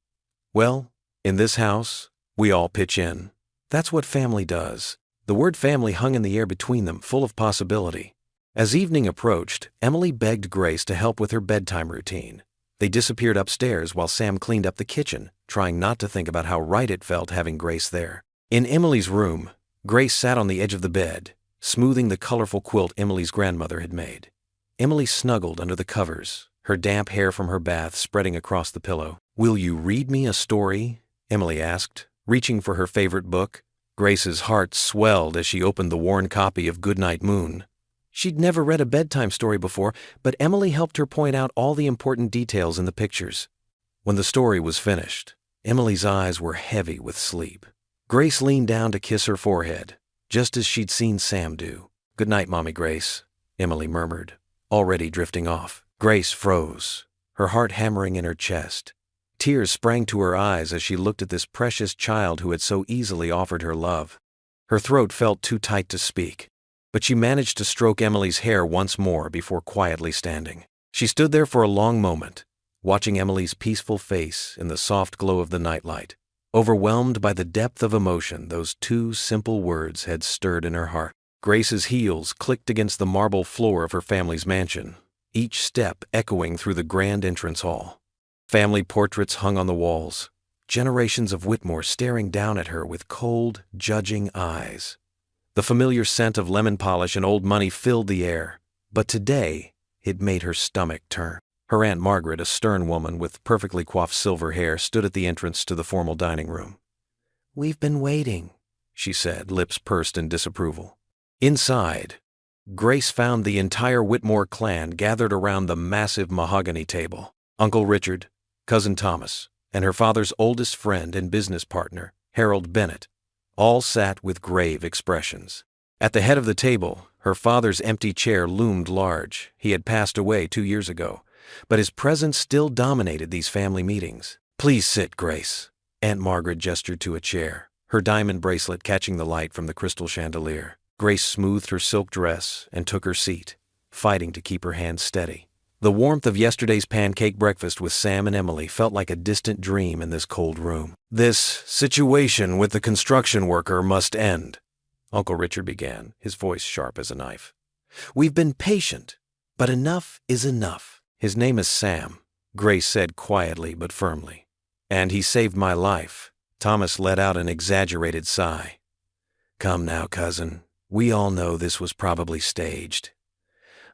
"Well, in this house, we all pitch in. That's what family does." The word family hung in the air between them, full of possibility. As evening approached, Emily begged Grace to help with her bedtime routine. They disappeared upstairs while Sam cleaned up the kitchen, trying not to think about how right it felt having Grace there. In Emily's room, Grace sat on the edge of the bed, smoothing the colorful quilt Emily's grandmother had made. Emily snuggled under the covers, her damp hair from her bath spreading across the pillow. "Will you read me a story?" Emily asked, reaching for her favorite book. Grace's heart swelled as she opened the worn copy of Goodnight Moon. She'd never read a bedtime story before, but Emily helped her point out all the important details in the pictures. When the story was finished, Emily's eyes were heavy with sleep. Grace leaned down to kiss her forehead, just as she'd seen Sam do. "Good night, Mommy Grace," Emily murmured, already drifting off. Grace froze, her heart hammering in her chest. Tears sprang to her eyes as she looked at this precious child who had so easily offered her love. Her throat felt too tight to speak, but she managed to stroke Emily's hair once more before quietly standing. She stood there for a long moment, watching Emily's peaceful face in the soft glow of the nightlight, overwhelmed by the depth of emotion those two simple words had stirred in her heart. Grace's heels clicked against the marble floor of her family's mansion, each step echoing through the grand entrance hall. Family portraits hung on the walls, generations of Whitmore staring down at her with cold, judging eyes. The familiar scent of lemon polish and old money filled the air, but today it made her stomach turn. Her Aunt Margaret, a stern woman with perfectly coiffed silver hair, stood at the entrance to the formal dining room. "We've been waiting," she said, lips pursed in disapproval. Inside, Grace found the entire Whitmore clan gathered around the massive mahogany table. Uncle Richard, Cousin Thomas, and her father's oldest friend and business partner, Harold Bennett, all sat with grave expressions. At the head of the table, her father's empty chair loomed large. He had passed away 2 years ago, but his presence still dominated these family meetings. "Please sit, Grace." Aunt Margaret gestured to a chair, her diamond bracelet catching the light from the crystal chandelier. Grace smoothed her silk dress and took her seat, fighting to keep her hands steady. The warmth of yesterday's pancake breakfast with Sam and Emily felt like a distant dream in this cold room. "This situation with the construction worker must end," Uncle Richard began, his voice sharp as a knife. "We've been patient, but enough is enough." "His name is Sam," Grace said quietly but firmly. "And he saved my life." Thomas let out an exaggerated sigh. "Come now, cousin. We all know this was probably staged.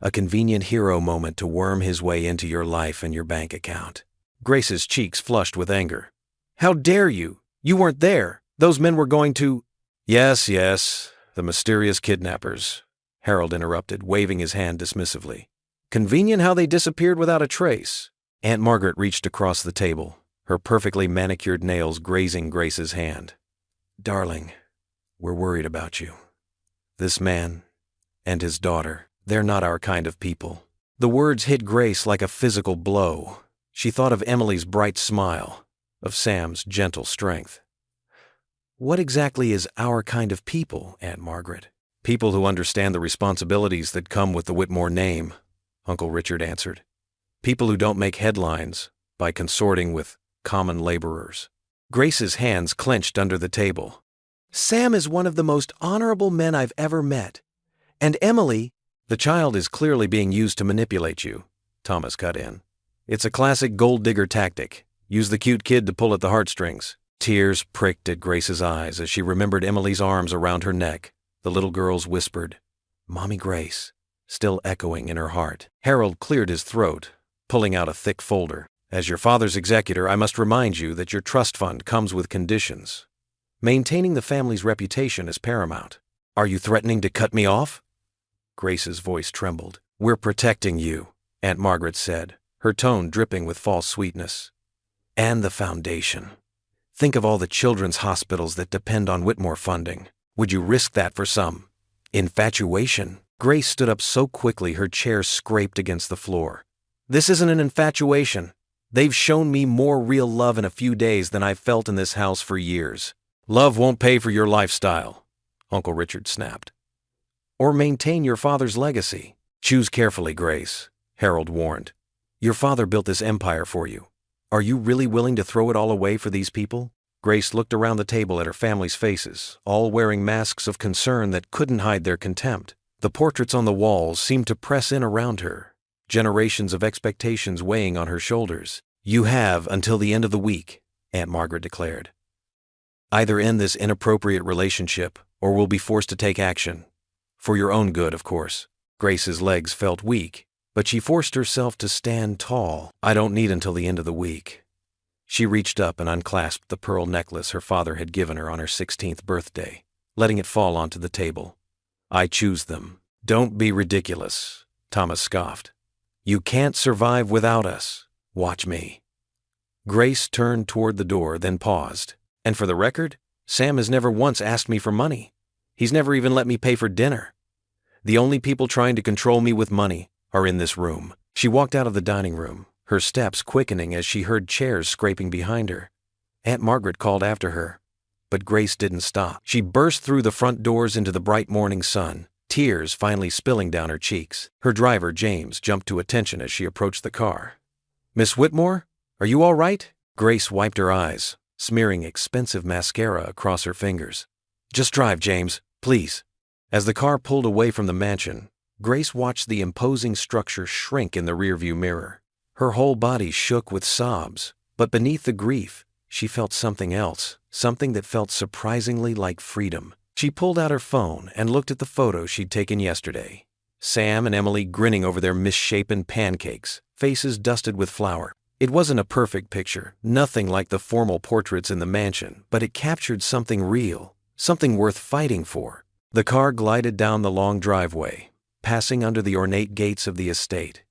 A convenient hero moment to worm his way into your life and your bank account." Grace's cheeks flushed with anger. "How dare you? You weren't there. Those men were going to—" Yes, the mysterious kidnappers," Harold interrupted, waving his hand dismissively. "Convenient how they disappeared without a trace." Aunt Margaret reached across the table, her perfectly manicured nails grazing Grace's hand. "Darling, we're worried about you. This man and his daughter, they're not our kind of people." The words hit Grace like a physical blow. She thought of Emily's bright smile, of Sam's gentle strength. "What exactly is our kind of people, Aunt Margaret?" "People who understand the responsibilities that come with the Whitmore name," Uncle Richard answered. "People who don't make headlines by consorting with common laborers." Grace's hands clenched under the table. "Sam is one of the most honorable men I've ever met. And Emily—" "The child is clearly being used to manipulate you," Thomas cut in. "It's a classic gold digger tactic. Use the cute kid to pull at the heartstrings." Tears pricked at Grace's eyes as she remembered Emily's arms around her neck, the little girl's whispered, "Mommy Grace," still echoing in her heart. Harold cleared his throat, pulling out a thick folder. "As your father's executor, I must remind you that your trust fund comes with conditions. Maintaining the family's reputation is paramount. Are you threatening to cut me off?" Grace's voice trembled. "We're protecting you," Aunt Margaret said, her tone dripping with false sweetness. "And the foundation. Think of all the children's hospitals that depend on Whitmore funding. Would you risk that for some infatuation? Grace stood up so quickly her chair scraped against the floor. This isn't an infatuation. They've shown me more real love in a few days than I've felt in this house for years. Love won't pay for your lifestyle, Uncle Richard snapped. Or maintain your father's legacy. Choose carefully, Grace, Harold warned. Your father built this empire for you. Are you really willing to throw it all away for these people? Grace looked around the table at her family's faces, all wearing masks of concern that couldn't hide their contempt. The portraits on the walls seemed to press in around her, generations of expectations weighing on her shoulders. You have until the end of the week, Aunt Margaret declared. Either end this inappropriate relationship, or we'll be forced to take action. For your own good, of course. Grace's legs felt weak, but she forced herself to stand tall. I don't need until the end of the week. She reached up and unclasped the pearl necklace her father had given her on her 16th birthday, letting it fall onto the table. I choose them. Don't be ridiculous, Thomas scoffed. You can't survive without us. Watch me. Grace turned toward the door, then paused. And for the record, Sam has never once asked me for money. He's never even let me pay for dinner. The only people trying to control me with money are in this room. She walked out of the dining room, her steps quickening as she heard chairs scraping behind her. Aunt Margaret called after her, but Grace didn't stop. She burst through the front doors into the bright morning sun, tears finally spilling down her cheeks. Her driver, James, jumped to attention as she approached the car. Miss Whitmore, are you all right? Grace wiped her eyes, smearing expensive mascara across her fingers. Just drive, James, please. As the car pulled away from the mansion, Grace watched the imposing structure shrink in the rearview mirror. Her whole body shook with sobs, but beneath the grief, she felt something else, something that felt surprisingly like freedom. She pulled out her phone and looked at the photo she'd taken yesterday. Sam and Emily grinning over their misshapen pancakes, faces dusted with flour. It wasn't a perfect picture, nothing like the formal portraits in the mansion, but it captured something real, something worth fighting for. The car glided down the long driveway, passing under the ornate gates of the estate.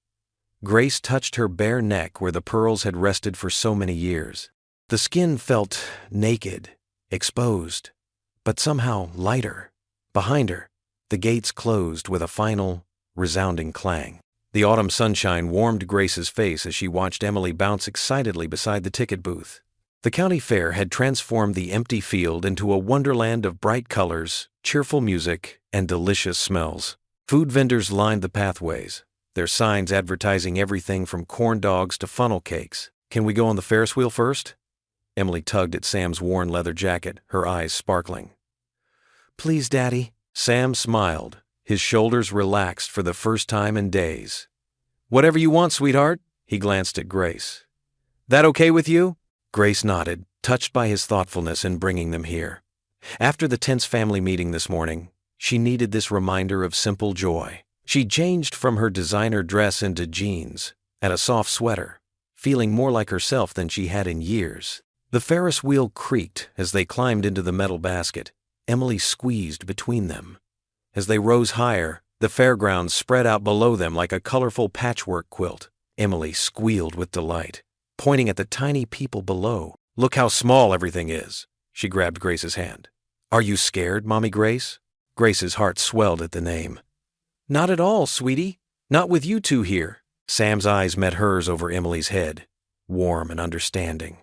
Grace touched her bare neck where the pearls had rested for so many years. The skin felt naked, exposed, but somehow lighter. Behind her, the gates closed with a final, resounding clang. The autumn sunshine warmed Grace's face as she watched Emily bounce excitedly beside the ticket booth. The county fair had transformed the empty field into a wonderland of bright colors, cheerful music, and delicious smells. Food vendors lined the pathways, their signs advertising everything from corn dogs to funnel cakes. Can we go on the Ferris wheel first? Emily tugged at Sam's worn leather jacket, her eyes sparkling. Please, Daddy. Sam smiled, his shoulders relaxed for the first time in days. Whatever you want, sweetheart, he glanced at Grace. That okay with you? Grace nodded, touched by his thoughtfulness in bringing them here. After the tense family meeting this morning, she needed this reminder of simple joy. She changed from her designer dress into jeans and a soft sweater, feeling more like herself than she had in years. The Ferris wheel creaked as they climbed into the metal basket. Emily squeezed between them. As they rose higher, the fairgrounds spread out below them like a colorful patchwork quilt. Emily squealed with delight, pointing at the tiny people below. Look how small everything is. She grabbed Grace's hand. Are you scared, Mommy Grace? Grace's heart swelled at the name. Not at all, sweetie. Not with you two here. Sam's eyes met hers over Emily's head, warm and understanding.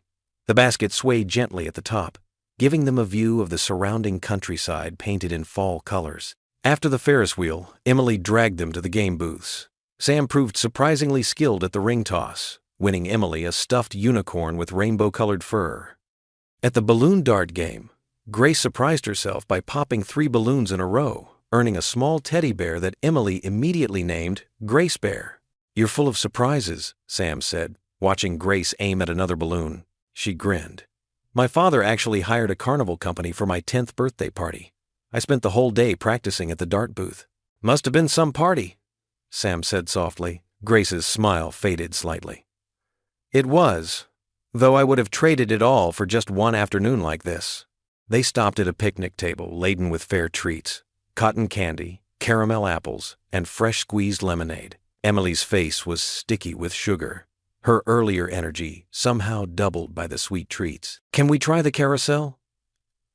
The basket swayed gently at the top, giving them a view of the surrounding countryside painted in fall colors. After the Ferris wheel, Emily dragged them to the game booths. Sam proved surprisingly skilled at the ring toss, winning Emily a stuffed unicorn with rainbow-colored fur. At the balloon dart game, Grace surprised herself by popping 3 balloons in a row, earning a small teddy bear that Emily immediately named Grace Bear. You're full of surprises, Sam said, watching Grace aim at another balloon. She grinned. My father actually hired a carnival company for my 10th birthday party. I spent the whole day practicing at the dart booth. Must have been some party, Sam said softly. Grace's smile faded slightly. It was, though I would have traded it all for just one afternoon like this. They stopped at a picnic table laden with fair treats, cotton candy, caramel apples, and fresh squeezed lemonade. Emily's face was sticky with sugar, her earlier energy somehow doubled by the sweet treats. Can we try the carousel?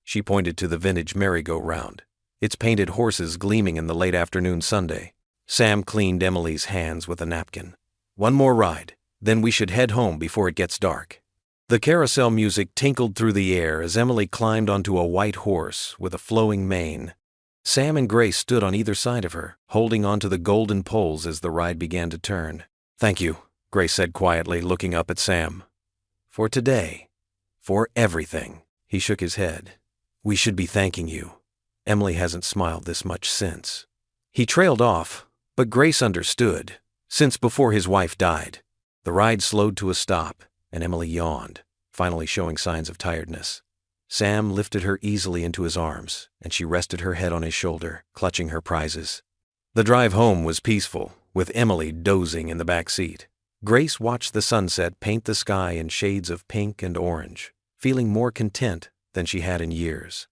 She pointed to the vintage merry-go-round, its painted horses gleaming in the late afternoon sunday. Sam cleaned Emily's hands with a napkin. "One more ride, then we should head home before it gets dark." The carousel music tinkled through the air as Emily climbed onto a white horse with a flowing mane. Sam and Grace stood on either side of her, holding onto the golden poles as the ride began to turn. "Thank you," Grace said quietly, looking up at Sam. "For today. For everything." He shook his head. "We should be thanking you. Emily hasn't smiled this much since." He trailed off, but Grace understood. Since before his wife died. The ride slowed to a stop, and Emily yawned, finally showing signs of tiredness. Sam lifted her easily into his arms, and she rested her head on his shoulder, clutching her prizes. The drive home was peaceful, with Emily dozing in the back seat. Grace watched the sunset paint the sky in shades of pink and orange, feeling more content than she had in years.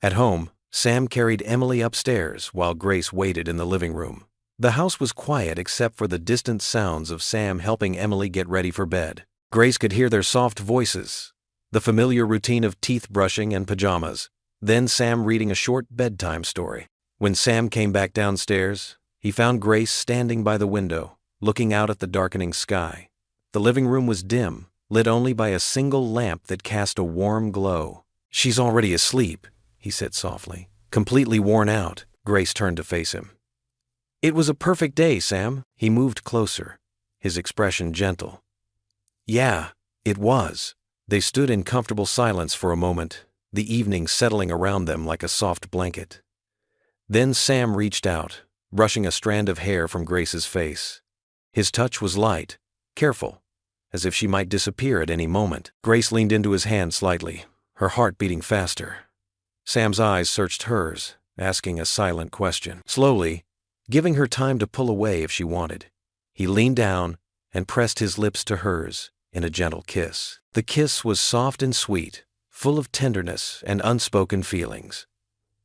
At home, Sam carried Emily upstairs while Grace waited in the living room. The house was quiet except for the distant sounds of Sam helping Emily get ready for bed. Grace could hear their soft voices, the familiar routine of teeth brushing and pajamas, then Sam reading a short bedtime story. When Sam came back downstairs, he found Grace standing by the window, looking out at the darkening sky. The living room was dim, lit only by a single lamp that cast a warm glow. "She's already asleep," he said softly. "Completely worn out." Grace turned to face him. "It was a perfect day, Sam." He moved closer, his expression gentle. "Yeah, it was." They stood in comfortable silence for a moment, the evening settling around them like a soft blanket. Then Sam reached out, brushing a strand of hair from Grace's face. His touch was light, careful, as if she might disappear at any moment. Grace leaned into his hand slightly, her heart beating faster. Sam's eyes searched hers, asking a silent question. Slowly, giving her time to pull away if she wanted, he leaned down and pressed his lips to hers in a gentle kiss. The kiss was soft and sweet, full of tenderness and unspoken feelings.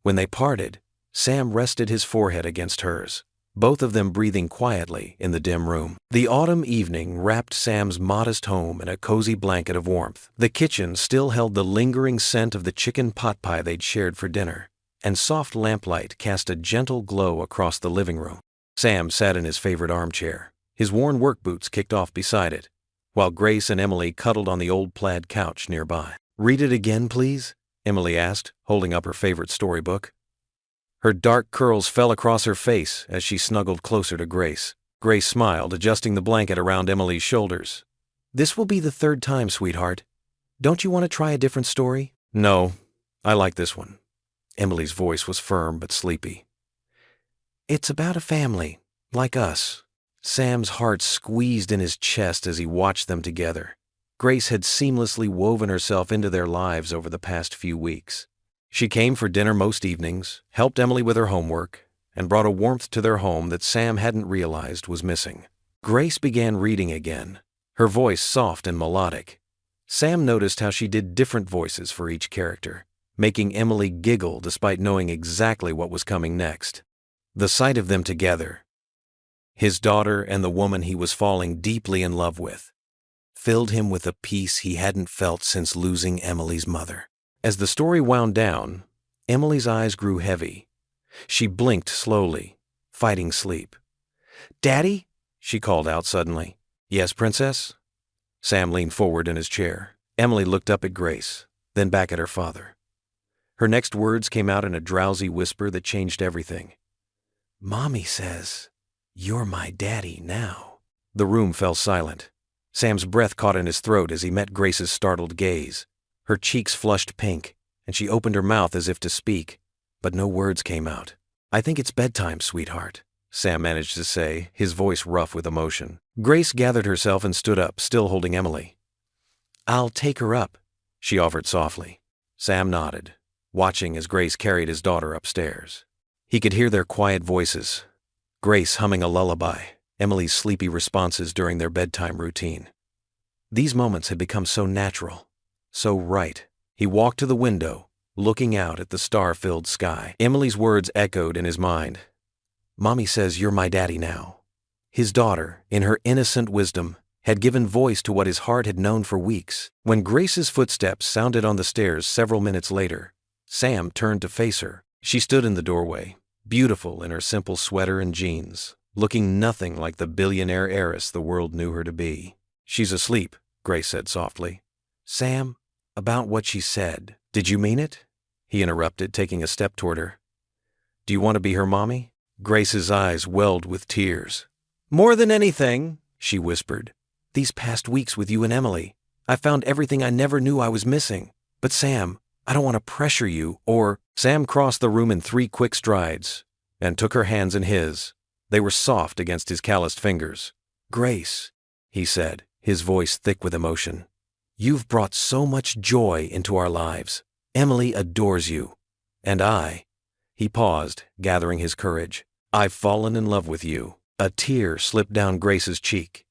When they parted, Sam rested his forehead against hers, both of them breathing quietly in the dim room. The autumn evening wrapped Sam's modest home in a cozy blanket of warmth. The kitchen still held the lingering scent of the chicken pot pie they'd shared for dinner, and soft lamplight cast a gentle glow across the living room. Sam sat in his favorite armchair, his worn work boots kicked off beside it, while Grace and Emily cuddled on the old plaid couch nearby. "Read it again, please?" Emily asked, holding up her favorite storybook. Her dark curls fell across her face as she snuggled closer to Grace. Grace smiled, adjusting the blanket around Emily's shoulders. "This will be the third time, sweetheart. Don't you want to try a different story?" "No, I like this one." Emily's voice was firm but sleepy. "It's about a family, like us." Sam's heart squeezed in his chest as he watched them together. Grace had seamlessly woven herself into their lives over the past few weeks. She came for dinner most evenings, helped Emily with her homework, and brought a warmth to their home that Sam hadn't realized was missing. Grace began reading again, her voice soft and melodic. Sam noticed how she did different voices for each character, making Emily giggle despite knowing exactly what was coming next. The sight of them together, his daughter and the woman he was falling deeply in love with, filled him with a peace he hadn't felt since losing Emily's mother. As the story wound down, Emily's eyes grew heavy. She blinked slowly, fighting sleep. "Daddy?" she called out suddenly. "Yes, Princess?" Sam leaned forward in his chair. Emily looked up at Grace, then back at her father. Her next words came out in a drowsy whisper that changed everything. "Mommy says, you're my daddy now." The room fell silent. Sam's breath caught in his throat as he met Grace's startled gaze. Her cheeks flushed pink, and she opened her mouth as if to speak, but no words came out. "I think it's bedtime, sweetheart," Sam managed to say, his voice rough with emotion. Grace gathered herself and stood up, still holding Emily. "I'll take her up," she offered softly. Sam nodded, watching as Grace carried his daughter upstairs. He could hear their quiet voices, Grace humming a lullaby, Emily's sleepy responses during their bedtime routine. These moments had become so natural, so right. He walked to the window, looking out at the star-filled sky. Emily's words echoed in his mind. "Mommy says you're my daddy now." His daughter, in her innocent wisdom, had given voice to what his heart had known for weeks. When Grace's footsteps sounded on the stairs several minutes later, Sam turned to face her. She stood in the doorway, beautiful in her simple sweater and jeans, looking nothing like the billionaire heiress the world knew her to be. "She's asleep," Grace said softly. "Sam, about what she said, did you mean it?" he interrupted, taking a step toward her. "Do you want to be her mommy?" Grace's eyes welled with tears. "More than anything," she whispered. "These past weeks with you and Emily, I found everything I never knew I was missing. But Sam, I don't want to pressure you or—" Sam crossed the room in 3 quick strides and took her hands in his. They were soft against his calloused fingers. "Grace," he said, his voice thick with emotion, "you've brought so much joy into our lives. Emily adores you. And he paused, gathering his courage. "I've fallen in love with you." A tear slipped down Grace's cheek.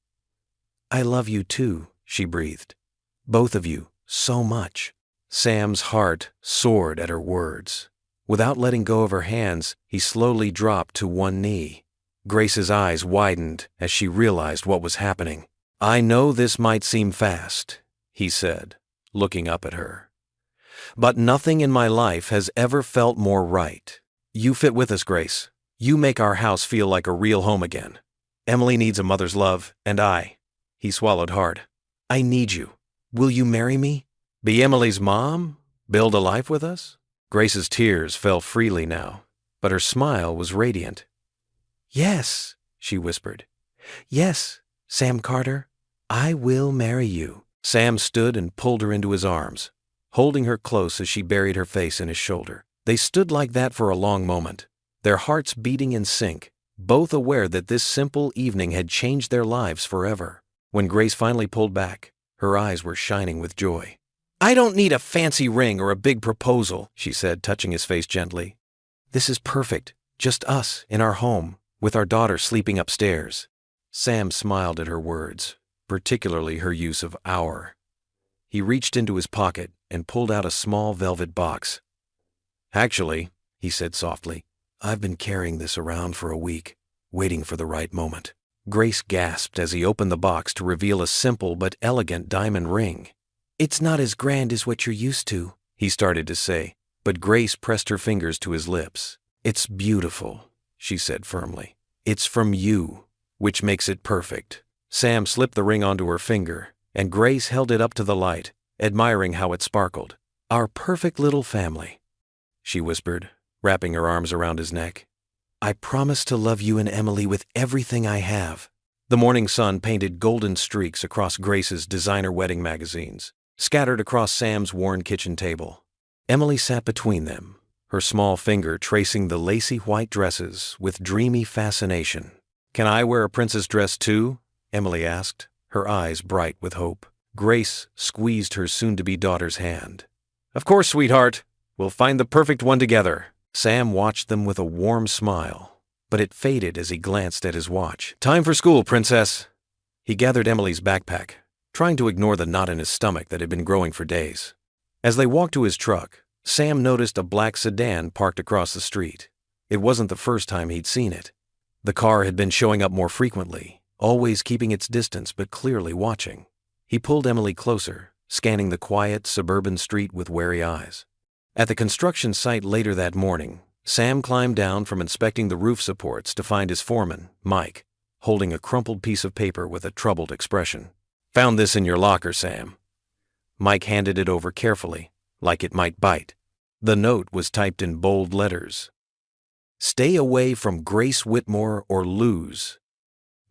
"I love you too," she breathed. "Both of you, so much." Sam's heart soared at her words. Without letting go of her hands, he slowly dropped to one knee. Grace's eyes widened as she realized what was happening. "I know this might seem fast," he said, looking up at her. "But nothing in my life has ever felt more right. You fit with us, Grace. You make our house feel like a real home again. Emily needs a mother's love, and he swallowed hard. I need you. Will you marry me? Be Emily's mom? Build a life with us?" Grace's tears fell freely now, but her smile was radiant. "Yes," she whispered. "Yes, Sam Carter, I will marry you." Sam stood and pulled her into his arms, holding her close as she buried her face in his shoulder. They stood like that for a long moment, their hearts beating in sync, both aware that this simple evening had changed their lives forever. When Grace finally pulled back, her eyes were shining with joy. "I don't need a fancy ring or a big proposal," she said, touching his face gently. "This is perfect, just us in our home, with our daughter sleeping upstairs." Sam smiled at her words, particularly her use of "our." He reached into his pocket and pulled out a small velvet box. "Actually," he said softly, "I've been carrying this around for a week, waiting for the right moment." Grace gasped as he opened the box to reveal a simple but elegant diamond ring. "It's not as grand as what you're used to," he started to say, but Grace pressed her fingers to his lips. "It's beautiful," she said firmly. "It's from you, which makes it perfect." Sam slipped the ring onto her finger, and Grace held it up to the light, admiring how it sparkled. "Our perfect little family," she whispered, wrapping her arms around his neck. "I promise to love you and Emily with everything I have." The morning sun painted golden streaks across Grace's designer wedding magazines, scattered across Sam's worn kitchen table. Emily sat between them, her small finger tracing the lacy white dresses with dreamy fascination. "Can I wear a princess dress too?" Emily asked, her eyes bright with hope. Grace squeezed her soon-to-be daughter's hand. "Of course, sweetheart. We'll find the perfect one together." Sam watched them with a warm smile, but it faded as he glanced at his watch. "Time for school, princess." He gathered Emily's backpack, trying to ignore the knot in his stomach that had been growing for days. As they walked to his truck, Sam noticed a black sedan parked across the street. It wasn't the first time he'd seen it. The car had been showing up more frequently, always keeping its distance but clearly watching. He pulled Emily closer, scanning the quiet, suburban street with wary eyes. At the construction site later that morning, Sam climbed down from inspecting the roof supports to find his foreman, Mike, holding a crumpled piece of paper with a troubled expression. "Found this in your locker, Sam." Mike handed it over carefully, like it might bite. The note was typed in bold letters. "Stay away from Grace Whitmore or lose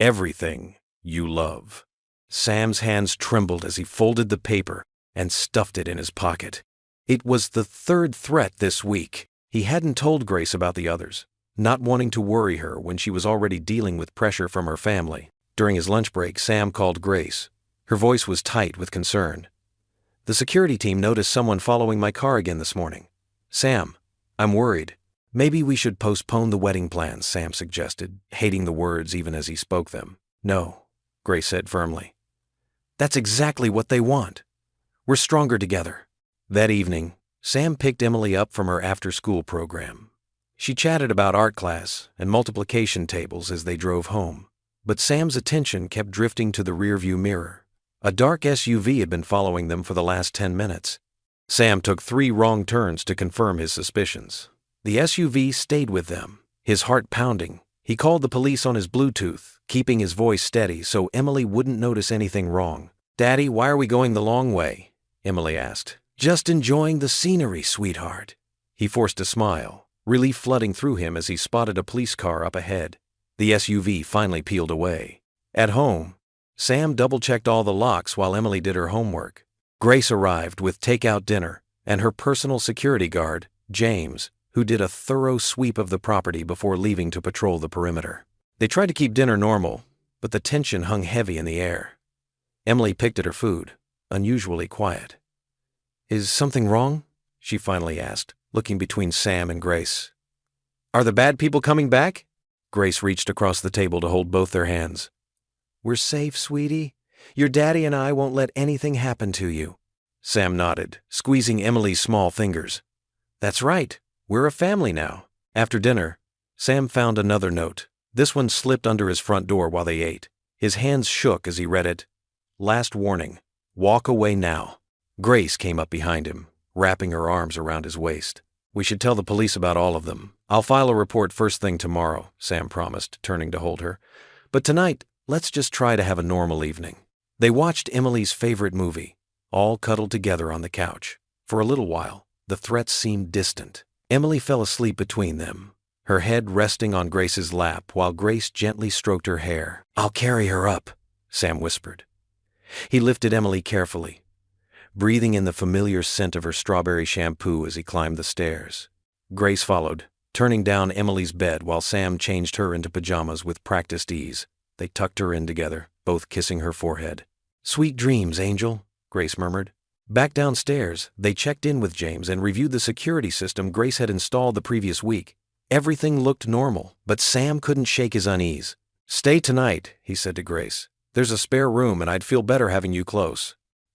everything you love." Sam's hands trembled as he folded the paper and stuffed it in his pocket. It was the third threat this week. He hadn't told Grace about the others, not wanting to worry her when she was already dealing with pressure from her family. During his lunch break, Sam called Grace. Her voice was tight with concern. "The security team noticed someone following my car again this morning. Sam, I'm worried." "Maybe we should postpone the wedding plans," Sam suggested, hating the words even as he spoke them. "No," Grace said firmly. "That's exactly what they want. We're stronger together." That evening, Sam picked Emily up from her after-school program. She chatted about art class and multiplication tables as they drove home, but Sam's attention kept drifting to the rearview mirror. A dark SUV had been following them for the last 10 minutes. Sam took 3 wrong turns to confirm his suspicions. The SUV stayed with them, his heart pounding. He called the police on his Bluetooth, keeping his voice steady so Emily wouldn't notice anything wrong. "Daddy, why are we going the long way?" Emily asked. "Just enjoying the scenery, sweetheart." He forced a smile, relief flooding through him as he spotted a police car up ahead. The SUV finally peeled away. At home, Sam double-checked all the locks while Emily did her homework. Grace arrived with takeout dinner, and her personal security guard, James, who did a thorough sweep of the property before leaving to patrol the perimeter. They tried to keep dinner normal, but the tension hung heavy in the air. Emily picked at her food, unusually quiet. "Is something wrong?" she finally asked, looking between Sam and Grace. "Are the bad people coming back?" Grace reached across the table to hold both their hands. "We're safe, sweetie. Your daddy and I won't let anything happen to you." Sam nodded, squeezing Emily's small fingers. "That's right. We're a family now." After dinner, Sam found another note. This one slipped under his front door while they ate. His hands shook as he read it. "Last warning. Walk away now." Grace came up behind him, wrapping her arms around his waist. "We should tell the police about all of them. I'll file a report first thing tomorrow," Sam promised, turning to hold her. "But tonight, let's just try to have a normal evening." They watched Emily's favorite movie, all cuddled together on the couch. For a little while, the threats seemed distant. Emily fell asleep between them, her head resting on Grace's lap while Grace gently stroked her hair. "I'll carry her up," Sam whispered. He lifted Emily carefully, breathing in the familiar scent of her strawberry shampoo as he climbed the stairs. Grace followed, turning down Emily's bed while Sam changed her into pajamas with practiced ease. They tucked her in together, both kissing her forehead. "Sweet dreams, Angel," Grace murmured. Back downstairs, they checked in with James and reviewed the security system Grace had installed the previous week. Everything looked normal, but Sam couldn't shake his unease. "Stay tonight," he said to Grace. "There's a spare room and I'd feel better having you close."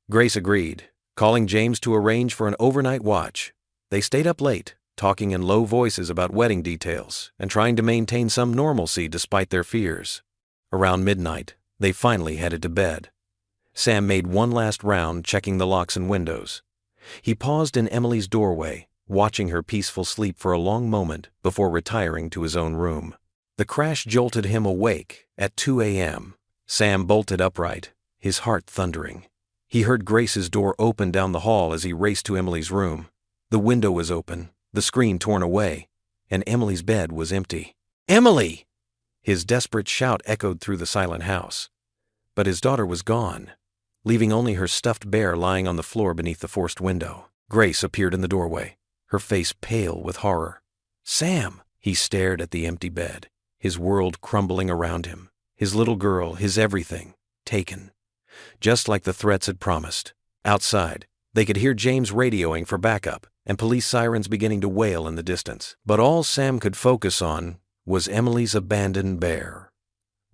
Grace agreed, calling James to arrange for an overnight watch. They stayed up late, talking in low voices about wedding details and trying to maintain some normalcy despite their fears. Around midnight, they finally headed to bed. Sam made one last round checking the locks and windows. He paused in Emily's doorway, watching her peaceful sleep for a long moment before retiring to his own room. The crash jolted him awake at 2 a.m. Sam bolted upright, his heart thundering. He heard Grace's door open down the hall as he raced to Emily's room. The window was open, the screen torn away, and Emily's bed was empty. "Emily!" His desperate shout echoed through the silent house. But his daughter was gone, leaving only her stuffed bear lying on the floor beneath the forced window. Grace appeared in the doorway, her face pale with horror. "Sam!" He stared at the empty bed, his world crumbling around him, his little girl, his everything, taken. Just like the threats had promised. Outside, they could hear James radioing for backup and police sirens beginning to wail in the distance. But all Sam could focus on was Emily's abandoned bear.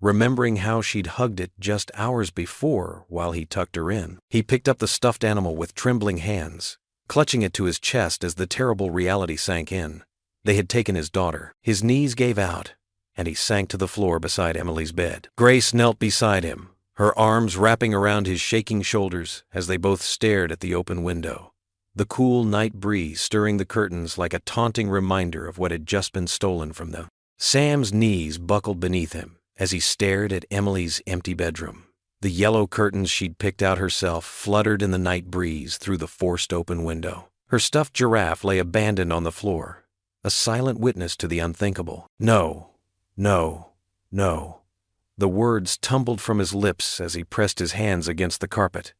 Remembering how she'd hugged it just hours before while he tucked her in, he picked up the stuffed animal with trembling hands, clutching it to his chest as the terrible reality sank in. They had taken his daughter. His knees gave out, and he sank to the floor beside Emily's bed. Grace knelt beside him, her arms wrapping around his shaking shoulders as they both stared at the open window, the cool night breeze stirring the curtains like a taunting reminder of what had just been stolen from them. Sam's knees buckled beneath him as he stared at Emily's empty bedroom. The yellow curtains she'd picked out herself fluttered in the night breeze through the forced open window. Her stuffed giraffe lay abandoned on the floor, a silent witness to the unthinkable. "No, no, no." The words tumbled from his lips as he pressed his hands against the carpet,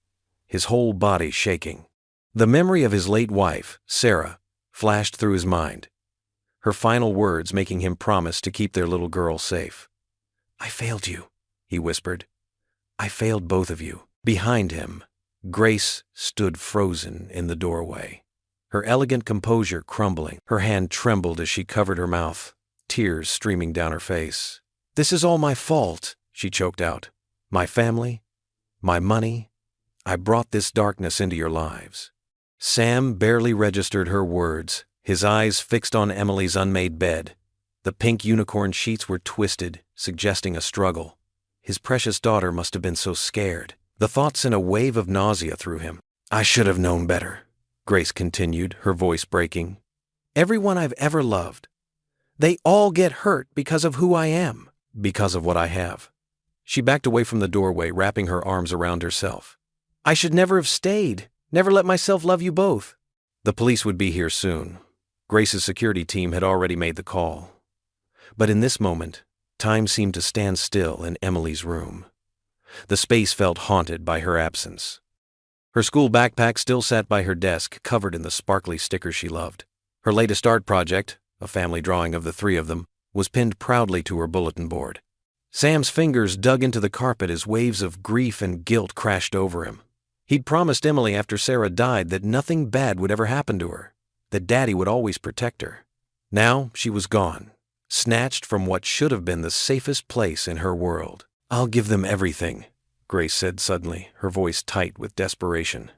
his whole body shaking. The memory of his late wife, Sarah, flashed through his mind, her final words making him promise to keep their little girl safe. "I failed you," he whispered. "I failed both of you." Behind him, Grace stood frozen in the doorway, her elegant composure crumbling. Her hand trembled as she covered her mouth, tears streaming down her face. "This is all my fault," she choked out. "My family, my money. I brought this darkness into your lives." Sam barely registered her words, his eyes fixed on Emily's unmade bed. The pink unicorn sheets were twisted, suggesting a struggle. His precious daughter must have been so scared. The thought sent a wave of nausea through him. "I should have known better. Grace continued, her voice breaking. Everyone I've ever loved. They all get hurt because of who I am, because of what I have. She backed away from the doorway, wrapping her arms around herself. I should never have stayed, never let myself love you both. The police would be here soon. Grace's security team had already made the call. But in this moment, time seemed to stand still in Emily's room. The space felt haunted by her absence. Her school backpack still sat by her desk, covered in the sparkly stickers she loved. Her latest art project, a family drawing of the three of them, was pinned proudly to her bulletin board. Sam's fingers dug into the carpet as waves of grief and guilt crashed over him. He'd promised Emily after Sarah died that nothing bad would ever happen to her, that Daddy would always protect her. Now she was gone, snatched from what should have been the safest place in her world. I'll give them everything, Grace said suddenly, her voice tight with desperation.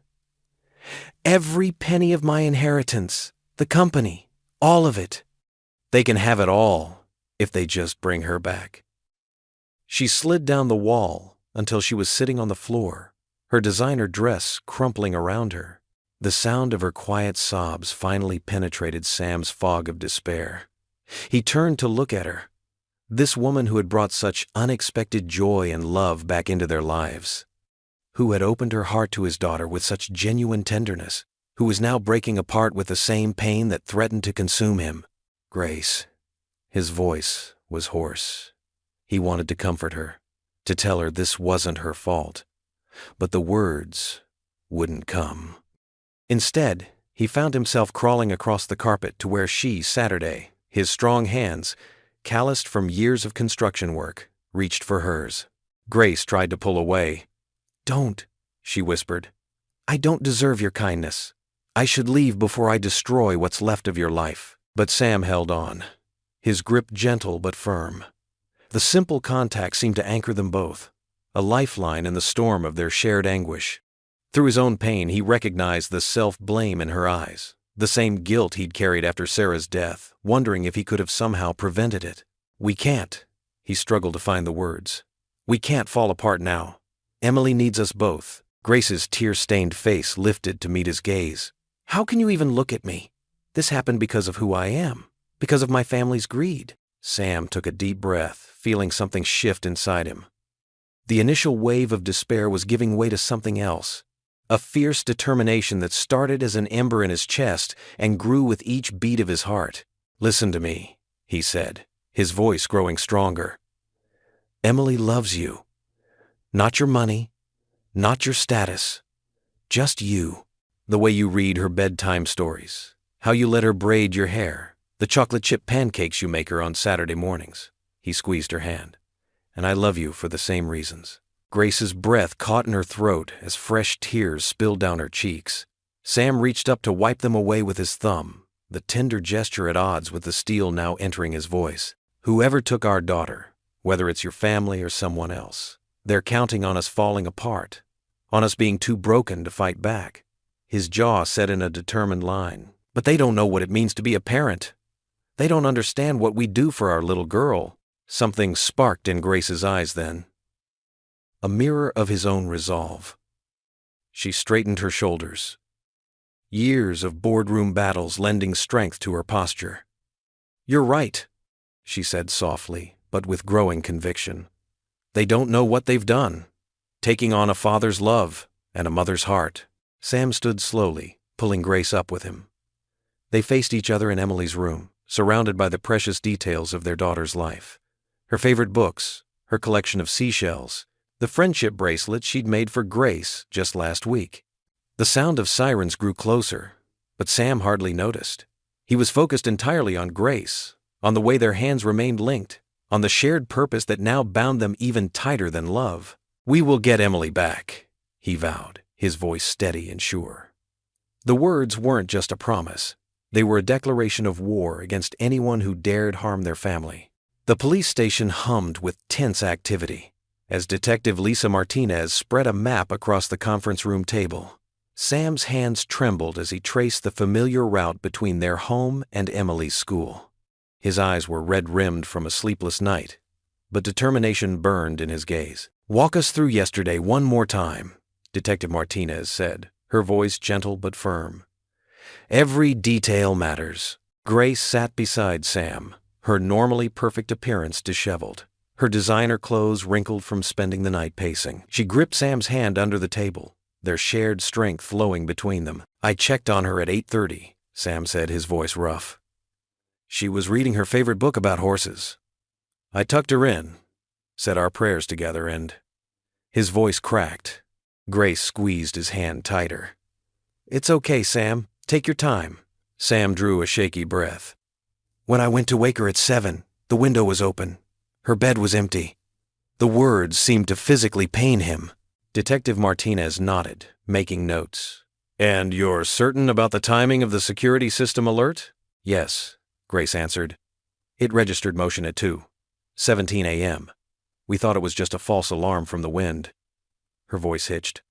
Every penny of my inheritance, the company, all of it. They can have it all if they just bring her back. She slid down the wall until she was sitting on the floor, her designer dress crumpling around her. The sound of her quiet sobs finally penetrated Sam's fog of despair. He turned to look at her, this woman who had brought such unexpected joy and love back into their lives, who had opened her heart to his daughter with such genuine tenderness, who was now breaking apart with the same pain that threatened to consume him. Grace. His voice was hoarse. He wanted to comfort her, to tell her this wasn't her fault, but the words wouldn't come. Instead, he found himself crawling across the carpet to where she, Saturday, his strong hands, calloused from years of construction work, reached for hers. Grace tried to pull away. Don't, she whispered. I don't deserve your kindness. I should leave before I destroy what's left of your life. But Sam held on, his grip gentle but firm. The simple contact seemed to anchor them both, a lifeline in the storm of their shared anguish. Through his own pain, he recognized the self-blame in her eyes, the same guilt he'd carried after Sarah's death, wondering if he could have somehow prevented it. We can't, he struggled to find the words. We can't fall apart now. Emily needs us both. Grace's tear-stained face lifted to meet his gaze. How can you even look at me? This happened because of who I am, because of my family's greed. Sam took a deep breath, feeling something shift inside him. The initial wave of despair was giving way to something else, a fierce determination that started as an ember in his chest and grew with each beat of his heart. Listen to me, he said, his voice growing stronger. Emily loves you. Not your money, not your status, just you. The way you read her bedtime stories, how you let her braid your hair, the chocolate chip pancakes you make her on Saturday mornings. He squeezed her hand. And I love you for the same reasons. Grace's breath caught in her throat as fresh tears spilled down her cheeks. Sam reached up to wipe them away with his thumb, the tender gesture at odds with the steel now entering his voice. Whoever took our daughter, whether it's your family or someone else, they're counting on us falling apart, on us being too broken to fight back. His jaw set in a determined line. But they don't know what it means to be a parent. They don't understand what we do for our little girl. Something sparked in Grace's eyes then. A mirror of his own resolve. She straightened her shoulders. Years of boardroom battles lending strength to her posture. You're right, she said softly, but with growing conviction. They don't know what they've done, taking on a father's love and a mother's heart. Sam stood slowly, pulling Grace up with him. They faced each other in Emily's room, surrounded by the precious details of their daughter's life. Her favorite books, her collection of seashells, the friendship bracelet she'd made for Grace just last week. The sound of sirens grew closer, but Sam hardly noticed. He was focused entirely on Grace, on the way their hands remained linked, on the shared purpose that now bound them even tighter than love. We will get Emily back, he vowed, his voice steady and sure. The words weren't just a promise. They were a declaration of war against anyone who dared harm their family. The police station hummed with tense activity as Detective Lisa Martinez spread a map across the conference room table. Sam's hands trembled as he traced the familiar route between their home and Emily's school. His eyes were red-rimmed from a sleepless night, but determination burned in his gaze. Walk us through yesterday one more time, Detective Martinez said, her voice gentle but firm. Every detail matters. Grace sat beside Sam, her normally perfect appearance disheveled, her designer clothes wrinkled from spending the night pacing. She gripped Sam's hand under the table, their shared strength flowing between them. "I checked on her at 8:30, Sam said, his voice rough. "She was reading her favorite book about horses. I tucked her in, said our prayers together, and—" His voice cracked. Grace squeezed his hand tighter. "It's okay, Sam. Take your time." Sam drew a shaky breath. "When I went to wake her at 7, the window was open. Her bed was empty." The words seemed to physically pain him. Detective Martinez nodded, making notes. "And you're certain about the timing of the security system alert?" "Yes," Grace answered. "It registered motion at 2:17 a.m. We thought it was just a false alarm from the wind." Her voice hitched.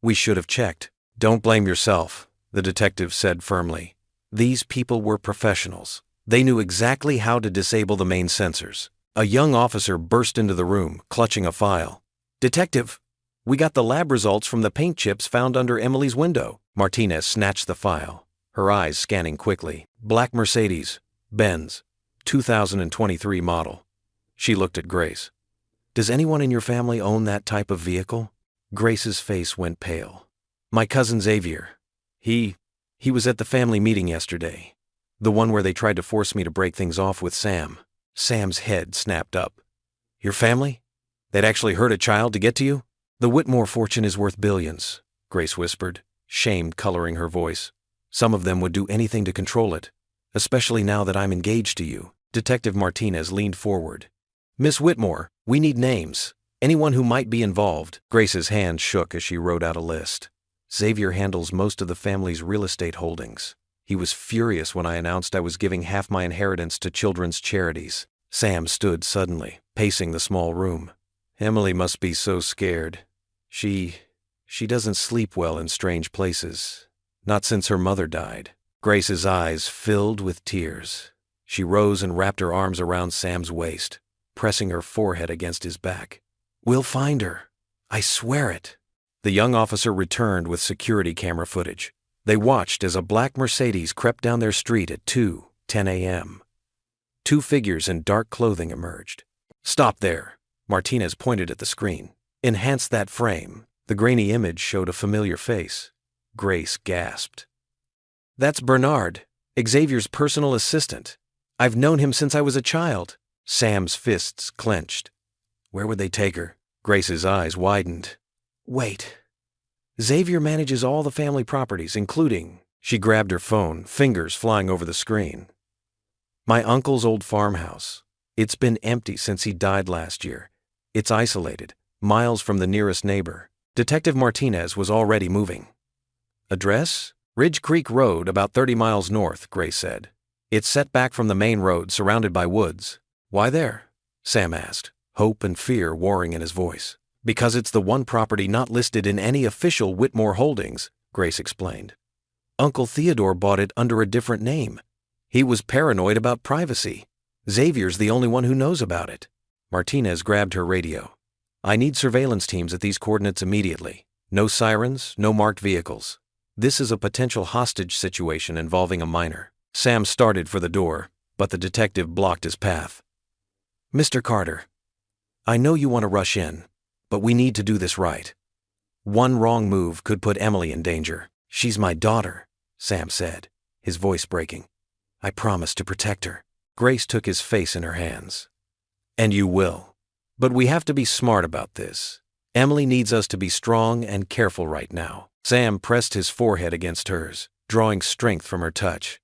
"We should have checked." "Don't blame yourself," the detective said firmly. "These people were professionals. They knew exactly how to disable the main sensors." A young officer burst into the room, clutching a file. "Detective, we got the lab results from the paint chips found under Emily's window." Martinez snatched the file, her eyes scanning quickly. "Black Mercedes, Benz, 2023 model." She looked at Grace. "Does anyone in your family own that type of vehicle?" Grace's face went pale. "My cousin Xavier. He was at the family meeting yesterday. The one where they tried to force me to break things off with Sam." Sam's head snapped up. "Your family? They'd actually hurt a child to get to you?" "The Whitmore fortune is worth billions," Grace whispered, shame coloring her voice. "Some of them would do anything to control it, especially now that I'm engaged to you." Detective Martinez leaned forward. "Miss Whitmore, we need names. Anyone who might be involved." Grace's hand shook as she wrote out a list. "Xavier handles most of the family's real estate holdings. He was furious when I announced I was giving half my inheritance to children's charities." Sam stood suddenly, pacing the small room. "Emily must be so scared. She doesn't sleep well in strange places. Not since her mother died." Grace's eyes filled with tears. She rose and wrapped her arms around Sam's waist, pressing her forehead against his back. "We'll find her. I swear it." The young officer returned with security camera footage. They watched as a black Mercedes crept down their street at 2:10 a.m. Two figures in dark clothing emerged. "Stop there." Martinez pointed at the screen. "Enhance that frame." The grainy image showed a familiar face. Grace gasped. "That's Bernard, Xavier's personal assistant. I've known him since I was a child." Sam's fists clenched. "Where would they take her?" Grace's eyes widened. "Wait. Xavier manages all the family properties, including—" She grabbed her phone, fingers flying over the screen. "My uncle's old farmhouse. It's been empty since he died last year. It's isolated, miles from the nearest neighbor." Detective Martinez was already moving. "Address? Ridge Creek Road, about 30 miles north," Grace said. "It's set back from the main road, surrounded by woods." "Why there?" Sam asked, hope and fear warring in his voice. "Because it's the one property not listed in any official Whitmore holdings," Grace explained. "Uncle Theodore bought it under a different name. He was paranoid about privacy. Xavier's the only one who knows about it." Martinez grabbed her radio. "I need surveillance teams at these coordinates immediately. No sirens, no marked vehicles. This is a potential hostage situation involving a minor." Sam started for the door, but the detective blocked his path. "Mr. Carter, I know you want to rush in, but we need to do this right. One wrong move could put Emily in danger." "She's my daughter," Sam said, his voice breaking. "I promise to protect her." Grace took his face in her hands. "And you will. But we have to be smart about this. Emily needs us to be strong and careful right now." Sam pressed his forehead against hers, drawing strength from her touch.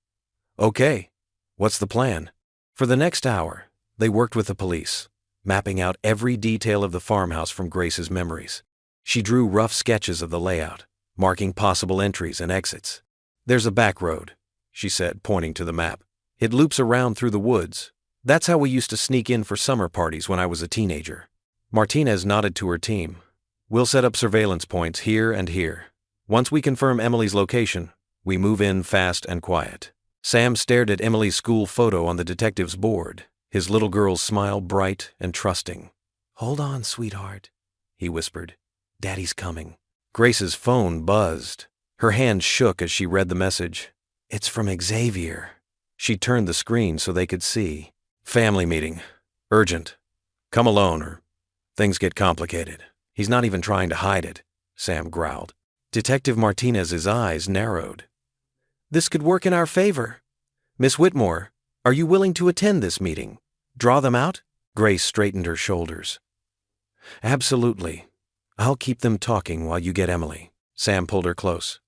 "Okay. What's the plan?" For the next hour, they worked with the police, mapping out every detail of the farmhouse from Grace's memories. She drew rough sketches of the layout, marking possible entries and exits. "There's a back road," she said, pointing to the map. "It loops around through the woods. That's how we used to sneak in for summer parties when I was a teenager." Martinez nodded to her team. "We'll set up surveillance points here and here. Once we confirm Emily's location, we move in fast and quiet." Sam stared at Emily's school photo on the detective's board, his little girl's smile bright and trusting. "Hold on, sweetheart," he whispered. "Daddy's coming." Grace's phone buzzed. Her hand shook as she read the message. It's from Xavier. She turned the screen so they could see. Family meeting. Urgent. Come alone or things get complicated. He's not even trying to hide it, Sam growled. Detective Martinez's eyes narrowed. This could work in our favor. Miss Whitmore, are you willing to attend this meeting? Draw them out? Grace straightened her shoulders. Absolutely. I'll keep them talking while you get Emily. Sam pulled her close.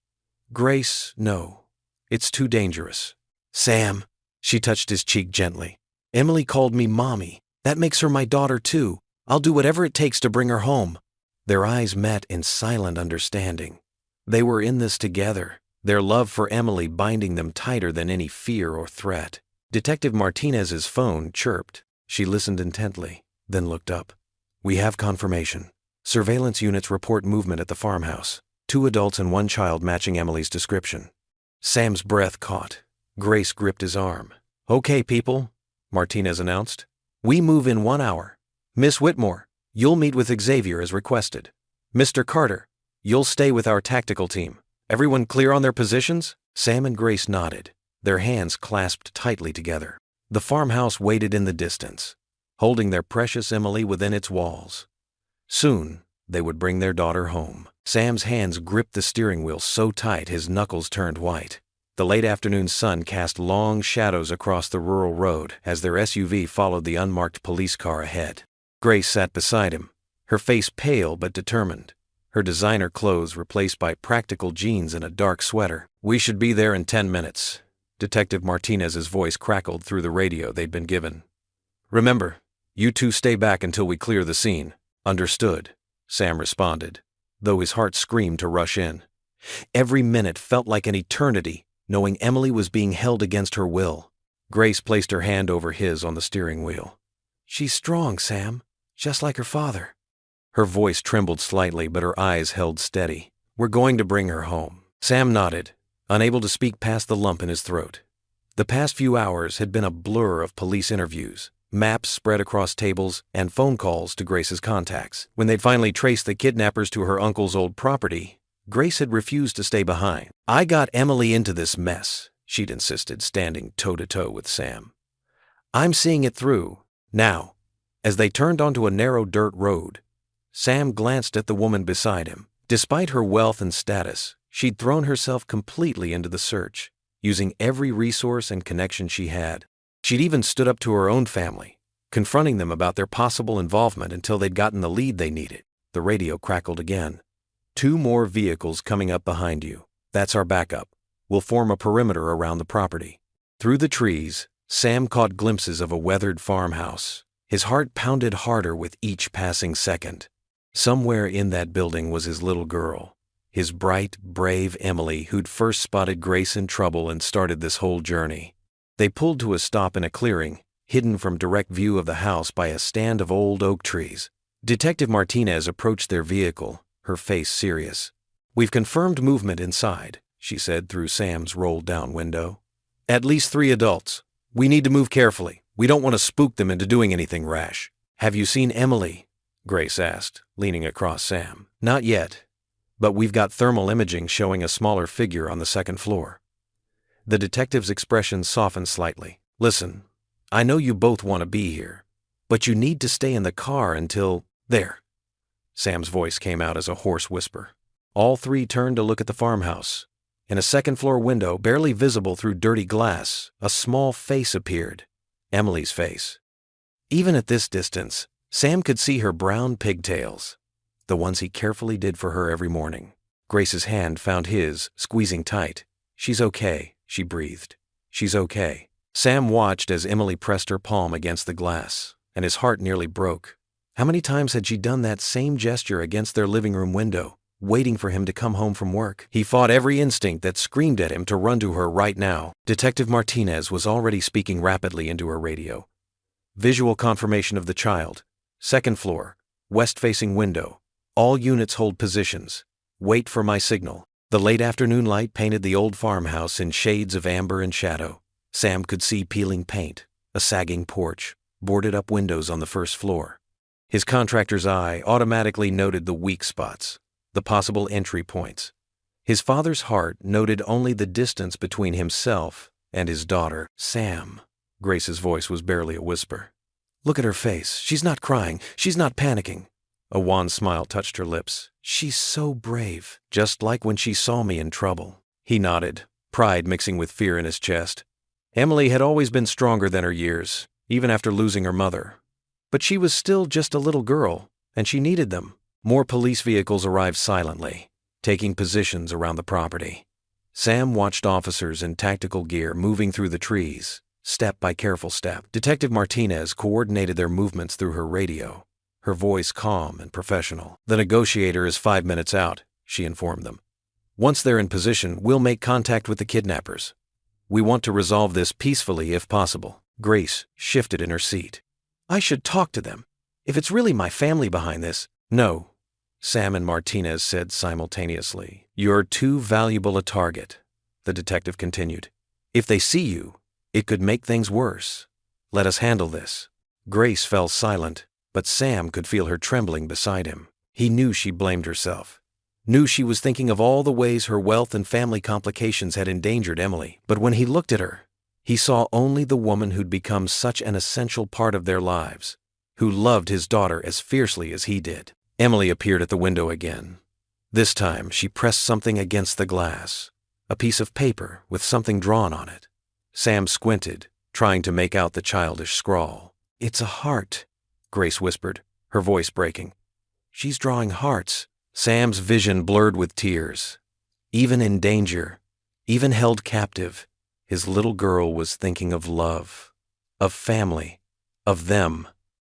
Grace, no. It's too dangerous. Sam, she touched his cheek gently. Emily called me Mommy. That makes her my daughter too. I'll do whatever it takes to bring her home. Their eyes met in silent understanding. They were in this together, their love for Emily binding them tighter than any fear or threat. Detective Martinez's phone chirped. She listened intently, then looked up. We have confirmation. Surveillance units report movement at the farmhouse. 2 adults and 1 child matching Emily's description. Sam's breath caught. Grace gripped his arm. Okay, people, Martinez announced. We move in 1 hour. Miss Whitmore, you'll meet with Xavier as requested. Mr. Carter, you'll stay with our tactical team. Everyone clear on their positions? Sam and Grace nodded, their hands clasped tightly together. The farmhouse waited in the distance, holding their precious Emily within its walls. Soon, they would bring their daughter home. Sam's hands gripped the steering wheel so tight his knuckles turned white. The late afternoon sun cast long shadows across the rural road as their SUV followed the unmarked police car ahead. Grace sat beside him, her face pale but determined, her designer clothes replaced by practical jeans and a dark sweater. We should be there in 10 minutes. Detective Martinez's voice crackled through the radio they'd been given. Remember, you 2 stay back until we clear the scene. Understood, Sam responded, though his heart screamed to rush in. Every minute felt like an eternity, knowing Emily was being held against her will. Grace placed her hand over his on the steering wheel. She's strong, Sam, just like her father. Her voice trembled slightly, but her eyes held steady. We're going to bring her home. Sam nodded, unable to speak past the lump in his throat. The past few hours had been a blur of police interviews, maps spread across tables, and phone calls to Grace's contacts. When they'd finally traced the kidnappers to her uncle's old property, Grace had refused to stay behind. I got Emily into this mess, she'd insisted, standing toe-to-toe with Sam. I'm seeing it through. Now, as they turned onto a narrow dirt road, Sam glanced at the woman beside him. Despite her wealth and status, she'd thrown herself completely into the search, using every resource and connection she had. She'd even stood up to her own family, confronting them about their possible involvement until they'd gotten the lead they needed. The radio crackled again. 2 more vehicles coming up behind you. That's our backup. We'll form a perimeter around the property. Through the trees, Sam caught glimpses of a weathered farmhouse. His heart pounded harder with each passing second. Somewhere in that building was his little girl, his bright, brave Emily who'd first spotted Grace in trouble and started this whole journey. They pulled to a stop in a clearing, hidden from direct view of the house by a stand of old oak trees. Detective Martinez approached their vehicle, her face serious. We've confirmed movement inside, she said through Sam's rolled-down window. At least 3 adults. We need to move carefully. We don't want to spook them into doing anything rash. Have you seen Emily? Grace asked, leaning across Sam. Not yet, but we've got thermal imaging showing a smaller figure on the 2nd floor. The detective's expression softened slightly. Listen, I know you both want to be here, but you need to stay in the car until... There. Sam's voice came out as a hoarse whisper. All 3 turned to look at the farmhouse. In a 2nd-floor window, barely visible through dirty glass, a small face appeared. Emily's face. Even at this distance, Sam could see her brown pigtails, the ones he carefully did for her every morning. Grace's hand found his, squeezing tight. She's okay, she breathed. She's okay. Sam watched as Emily pressed her palm against the glass, and his heart nearly broke. How many times had she done that same gesture against their living room window, waiting for him to come home from work? He fought every instinct that screamed at him to run to her right now. Detective Martinez was already speaking rapidly into her radio. Visual confirmation of the child. 2nd floor. West-facing window. All units hold positions. Wait for my signal. The late afternoon light painted the old farmhouse in shades of amber and shadow. Sam could see peeling paint, a sagging porch, boarded-up windows on the 1st floor. His contractor's eye automatically noted the weak spots, the possible entry points. His father's heart noted only the distance between himself and his daughter, Sam. Grace's voice was barely a whisper. "Look at her face. She's not crying. She's not panicking." A wan smile touched her lips. "She's so brave, just like when she saw me in trouble." He nodded, pride mixing with fear in his chest. Emily had always been stronger than her years, even after losing her mother. But she was still just a little girl, and she needed them. More police vehicles arrived silently, taking positions around the property. Sam watched officers in tactical gear moving through the trees, step by careful step. Detective Martinez coordinated their movements through her radio, her voice calm and professional. "The negotiator is 5 minutes out," she informed them. "Once they're in position, we'll make contact with the kidnappers. We want to resolve this peacefully if possible." Grace shifted in her seat. "I should talk to them. If it's really my family behind this—" "No," Sam and Martinez said simultaneously. "You're too valuable a target," the detective continued. "If they see you, it could make things worse. Let us handle this." Grace fell silent, but Sam could feel her trembling beside him. He knew she blamed herself, knew she was thinking of all the ways her wealth and family complications had endangered Emily. But when he looked at her, he saw only the woman who'd become such an essential part of their lives, who loved his daughter as fiercely as he did. Emily appeared at the window again. This time, she pressed something against the glass, a piece of paper with something drawn on it. Sam squinted, trying to make out the childish scrawl. "It's a heart," Grace whispered, her voice breaking. "She's drawing hearts." Sam's vision blurred with tears. Even in danger, even held captive, his little girl was thinking of love, of family, of them.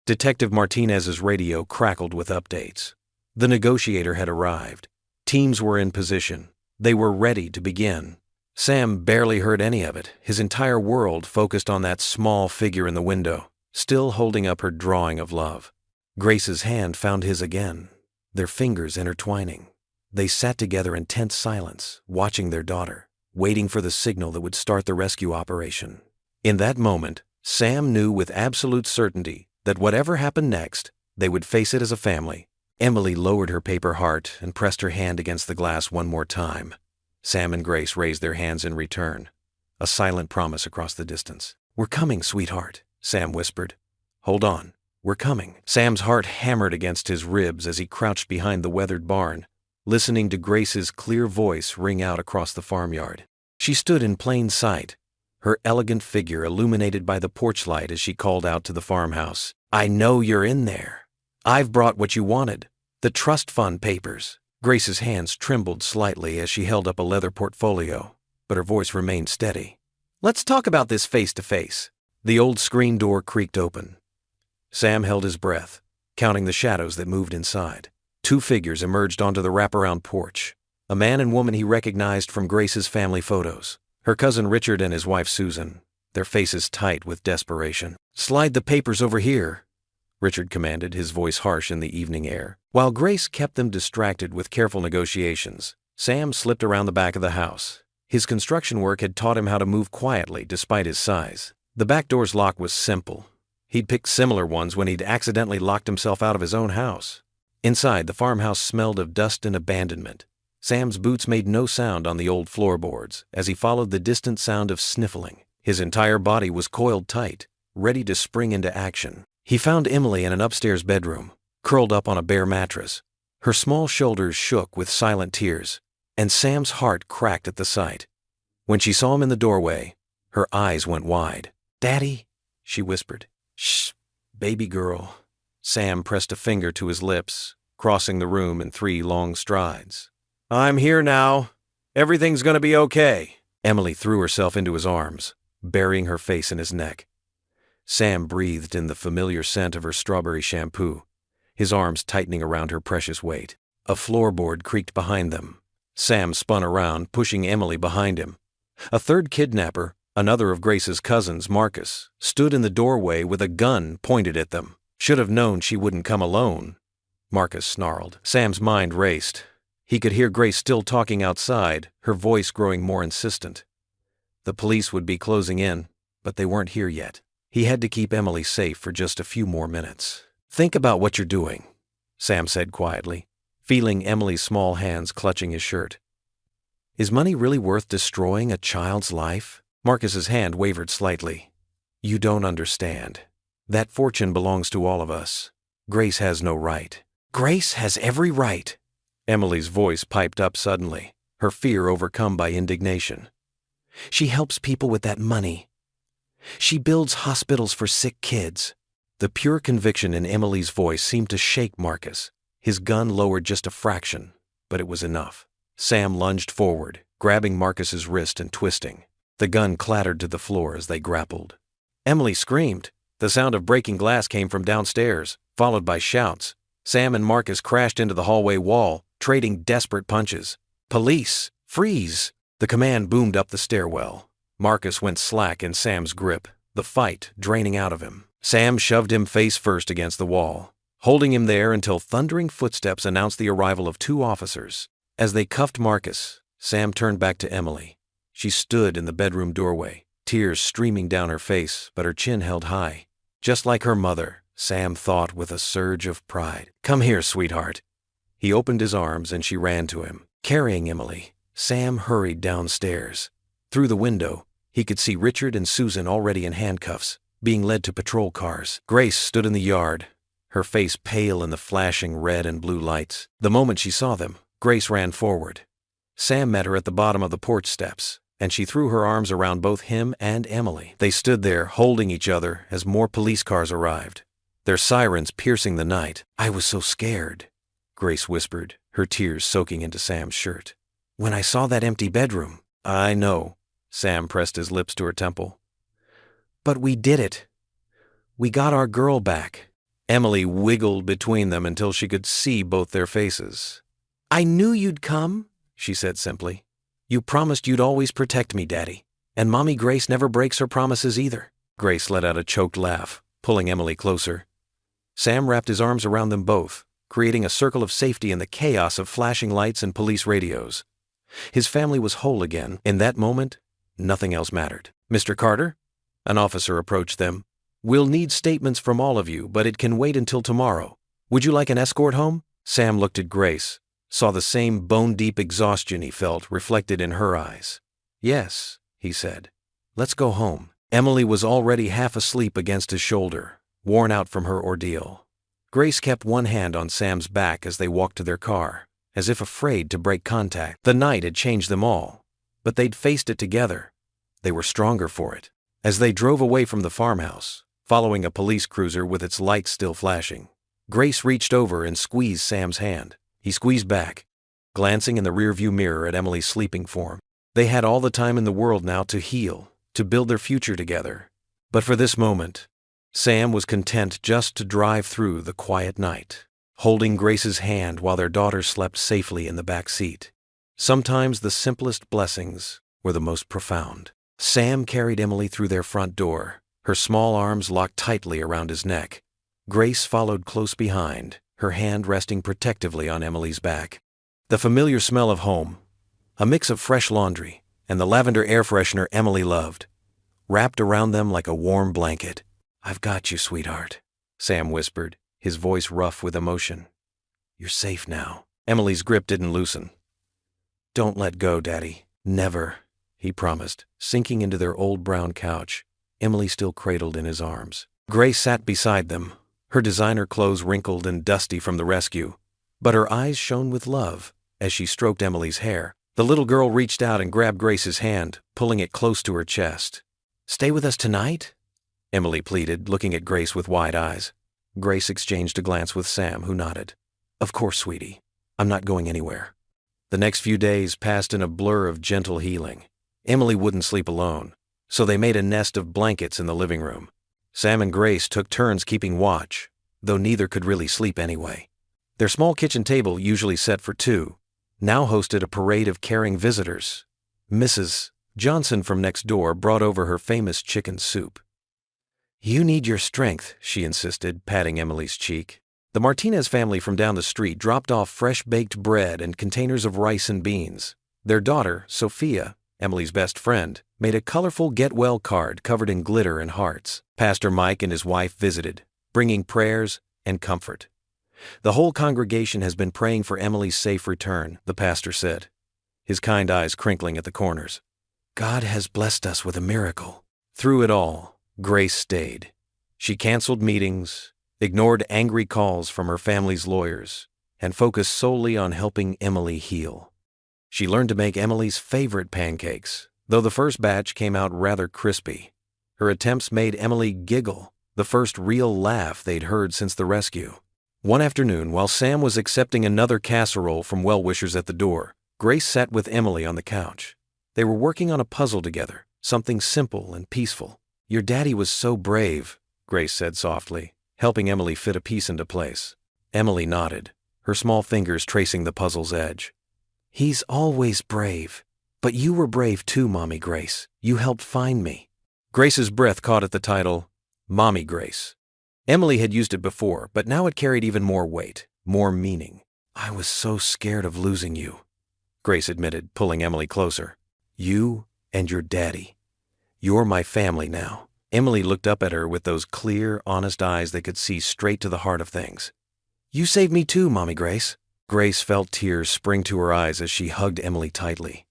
Detective Martinez's radio crackled with updates. The negotiator had arrived. Teams were in position. They were ready to begin. Sam barely heard any of it, his entire world focused on that small figure in the window, still holding up her drawing of love. Grace's hand found his again, their fingers intertwining. They sat together in tense silence, watching their daughter, waiting for the signal that would start the rescue operation. In that moment, Sam knew with absolute certainty that whatever happened next, they would face it as a family. Emily lowered her paper heart and pressed her hand against the glass one more time. Sam and Grace raised their hands in return, a silent promise across the distance. "We're coming, sweetheart," Sam whispered. "Hold on, we're coming." Sam's heart hammered against his ribs as he crouched behind the weathered barn, listening to Grace's clear voice ring out across the farmyard. She stood in plain sight, her elegant figure illuminated by the porch light as she called out to the farmhouse. "I know you're in there. I've brought what you wanted, the trust fund papers." Grace's hands trembled slightly as she held up a leather portfolio, but her voice remained steady. "Let's talk about this face to face." The old screen door creaked open. Sam held his breath, counting the shadows that moved inside. 2 figures emerged onto the wraparound porch, a man and woman he recognized from Grace's family photos. Her cousin Richard and his wife Susan, their faces tight with desperation. "Slide the papers over here," Richard commanded, his voice harsh in the evening air. While Grace kept them distracted with careful negotiations, Sam slipped around the back of the house. His construction work had taught him how to move quietly despite his size. The back door's lock was simple. He'd picked similar ones when he'd accidentally locked himself out of his own house. Inside, the farmhouse smelled of dust and abandonment. Sam's boots made no sound on the old floorboards as he followed the distant sound of sniffling. His entire body was coiled tight, ready to spring into action. He found Emily in an upstairs bedroom, curled up on a bare mattress. Her small shoulders shook with silent tears, and Sam's heart cracked at the sight. When she saw him in the doorway, her eyes went wide. "Daddy," she whispered. "Shh, baby girl." Sam pressed a finger to his lips, crossing the room in 3 long strides. "I'm here now. Everything's gonna be okay." Emily threw herself into his arms, burying her face in his neck. Sam breathed in the familiar scent of her strawberry shampoo, his arms tightening around her precious weight. A floorboard creaked behind them. Sam spun around, pushing Emily behind him. A third kidnapper, another of Grace's cousins, Marcus, stood in the doorway with a gun pointed at them. "Should have known she wouldn't come alone," Marcus snarled. Sam's mind raced. He could hear Grace still talking outside, her voice growing more insistent. The police would be closing in, but they weren't here yet. He had to keep Emily safe for just a few more minutes. "Think about what you're doing," Sam said quietly, feeling Emily's small hands clutching his shirt. Is money really worth destroying a child's life? Marcus's hand wavered slightly. You don't understand. That fortune belongs to all of us. Grace has no right. Grace has every right. Emily's voice piped up suddenly, her fear overcome by indignation. She helps people with that money. She builds hospitals for sick kids. The pure conviction in Emily's voice seemed to shake Marcus. His gun lowered just a fraction, but it was enough. Sam lunged forward, grabbing Marcus's wrist and twisting. The gun clattered to the floor as they grappled. Emily screamed. The sound of breaking glass came from downstairs, followed by shouts. Sam and Marcus crashed into the hallway wall, trading desperate punches. Police! Freeze! The command boomed up the stairwell. Marcus went slack in Sam's grip, the fight draining out of him. Sam shoved him face first against the wall, holding him there until thundering footsteps announced the arrival of 2 officers. As they cuffed Marcus, Sam turned back to Emily. She stood in the bedroom doorway, tears streaming down her face, but her chin held high. Just like her mother, Sam thought with a surge of pride. Come here, sweetheart. He opened his arms and she ran to him. Carrying Emily, Sam hurried downstairs. Through the window, he could see Richard and Susan already in handcuffs, being led to patrol cars. Grace stood in the yard, her face pale in the flashing red and blue lights. The moment she saw them, Grace ran forward. Sam met her at the bottom of the porch steps, and she threw her arms around both him and Emily. They stood there, holding each other as more police cars arrived, their sirens piercing the night. I was so scared, Grace whispered, her tears soaking into Sam's shirt. When I saw that empty bedroom. I know, Sam pressed his lips to her temple. But we did it. We got our girl back. Emily wiggled between them until she could see both their faces. I knew you'd come, she said simply. You promised you'd always protect me, Daddy. And Mommy Grace never breaks her promises either. Grace let out a choked laugh, pulling Emily closer. Sam wrapped his arms around them both, creating a circle of safety in the chaos of flashing lights and police radios. His family was whole again. In that moment, nothing else mattered. Mr. Carter? An officer approached them. We'll need statements from all of you, but it can wait until tomorrow. Would you like an escort home? Sam looked at Grace, saw the same bone-deep exhaustion he felt reflected in her eyes. Yes, he said. Let's go home. Emily was already half asleep against his shoulder, worn out from her ordeal. Grace kept one hand on Sam's back as they walked to their car, as if afraid to break contact. The night had changed them all, but they'd faced it together. They were stronger for it. As they drove away from the farmhouse, following a police cruiser with its lights still flashing, Grace reached over and squeezed Sam's hand. He squeezed back, glancing in the rearview mirror at Emily's sleeping form. They had all the time in the world now to heal, to build their future together. But for this moment, Sam was content just to drive through the quiet night, holding Grace's hand while their daughter slept safely in the back seat. Sometimes the simplest blessings were the most profound. Sam carried Emily through their front door, her small arms locked tightly around his neck. Grace followed close behind, her hand resting protectively on Emily's back. The familiar smell of home, a mix of fresh laundry, and the lavender air freshener Emily loved, wrapped around them like a warm blanket. I've got you, sweetheart, Sam whispered, his voice rough with emotion. You're safe now. Emily's grip didn't loosen. Don't let go, Daddy. Never, he promised, sinking into their old brown couch, Emily still cradled in his arms. Grace sat beside them, her designer clothes wrinkled and dusty from the rescue, but her eyes shone with love as she stroked Emily's hair. The little girl reached out and grabbed Grace's hand, pulling it close to her chest. Stay with us tonight? Emily pleaded, looking at Grace with wide eyes. Grace exchanged a glance with Sam, who nodded. Of course, sweetie. I'm not going anywhere. The next few days passed in a blur of gentle healing. Emily wouldn't sleep alone, so they made a nest of blankets in the living room. Sam and Grace took turns keeping watch, though neither could really sleep anyway. Their small kitchen table, usually set for 2, now hosted a parade of caring visitors. Mrs. Johnson from next door brought over her famous chicken soup. You need your strength, she insisted, patting Emily's cheek. The Martinez family from down the street dropped off fresh baked bread and containers of rice and beans. Their daughter, Sophia, Emily's best friend, made a colorful get-well card covered in glitter and hearts. Pastor Mike and his wife visited, bringing prayers and comfort. The whole congregation has been praying for Emily's safe return, the pastor said. his kind eyes crinkling at the corners. God has blessed us with a miracle. Through it all, Grace stayed. She canceled meetings, ignored angry calls from her family's lawyers, and focused solely on helping Emily heal. She learned to make Emily's favorite pancakes, though the first batch came out rather crispy. Her attempts made Emily giggle, the first real laugh they'd heard since the rescue. One afternoon, while Sam was accepting another casserole from well-wishers at the door, Grace sat with Emily on the couch. They were working on a puzzle together, something simple and peaceful. "Your daddy was so brave," Grace said softly, helping Emily fit a piece into place. Emily nodded, her small fingers tracing the puzzle's edge. "He's always brave. But you were brave too, Mommy Grace. You helped find me." Grace's breath caught at the title, Mommy Grace. Emily had used it before, but now it carried even more weight, more meaning. "I was so scared of losing you," Grace admitted, pulling Emily closer. "You and your daddy. You're my family now." Emily looked up at her with those clear, honest eyes that could see straight to the heart of things. "You saved me too, Mommy Grace." Grace felt tears spring to her eyes as she hugged Emily tightly.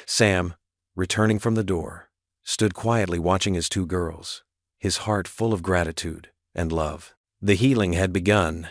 Sam, returning from the door, stood quietly watching his two girls, his heart full of gratitude and love. The healing had begun,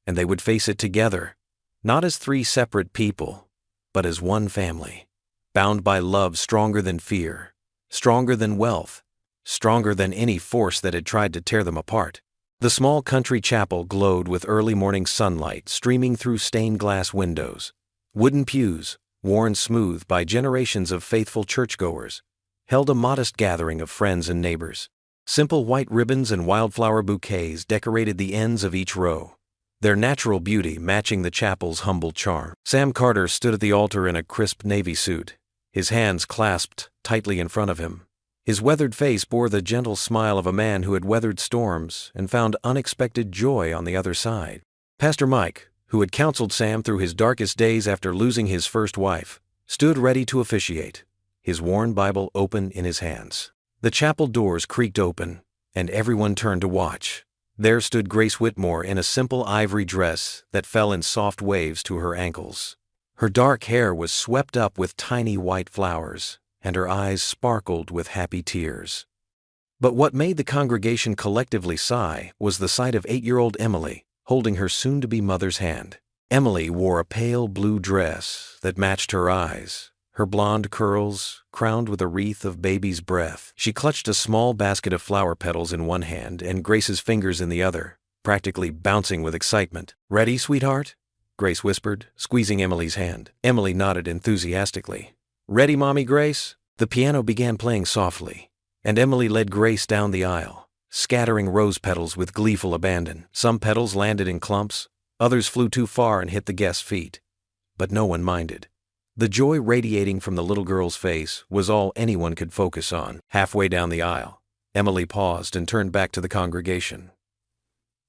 and they would face it together, not as three separate people, but as one family, bound by love stronger than fear, stronger than wealth, stronger than any force that had tried to tear them apart. The small country chapel glowed with early morning sunlight streaming through stained glass windows. Wooden pews, worn smooth by generations of faithful churchgoers, held a modest gathering of friends and neighbors. Simple white ribbons and wildflower bouquets decorated the ends of each row, their natural beauty matching the chapel's humble charm. Sam Carter stood at the altar in a crisp navy suit, his hands clasped tightly in front of him. His weathered face bore the gentle smile of a man who had weathered storms and found unexpected joy on the other side. Pastor Mike, who had counseled Sam through his darkest days after losing his first wife, stood ready to officiate, his worn Bible open in his hands. The chapel doors creaked open, and everyone turned to watch. There stood Grace Whitmore in a simple ivory dress that fell in soft waves to her ankles. Her dark hair was swept up with tiny white flowers, and her eyes sparkled with happy tears. But what made the congregation collectively sigh was the sight of 8-year-old Emily holding her soon-to-be mother's hand. Emily wore a pale blue dress that matched her eyes, her blonde curls crowned with a wreath of baby's breath. She clutched a small basket of flower petals in one hand and Grace's fingers in the other, practically bouncing with excitement. "Ready, sweetheart?" Grace whispered, squeezing Emily's hand. Emily nodded enthusiastically. "Ready, Mommy Grace?" The piano began playing softly, and Emily led Grace down the aisle, scattering rose petals with gleeful abandon. Some petals landed in clumps, others flew too far and hit the guest's feet. But no one minded. The joy radiating from the little girl's face was all anyone could focus on. Halfway down the aisle, Emily paused and turned back to the congregation.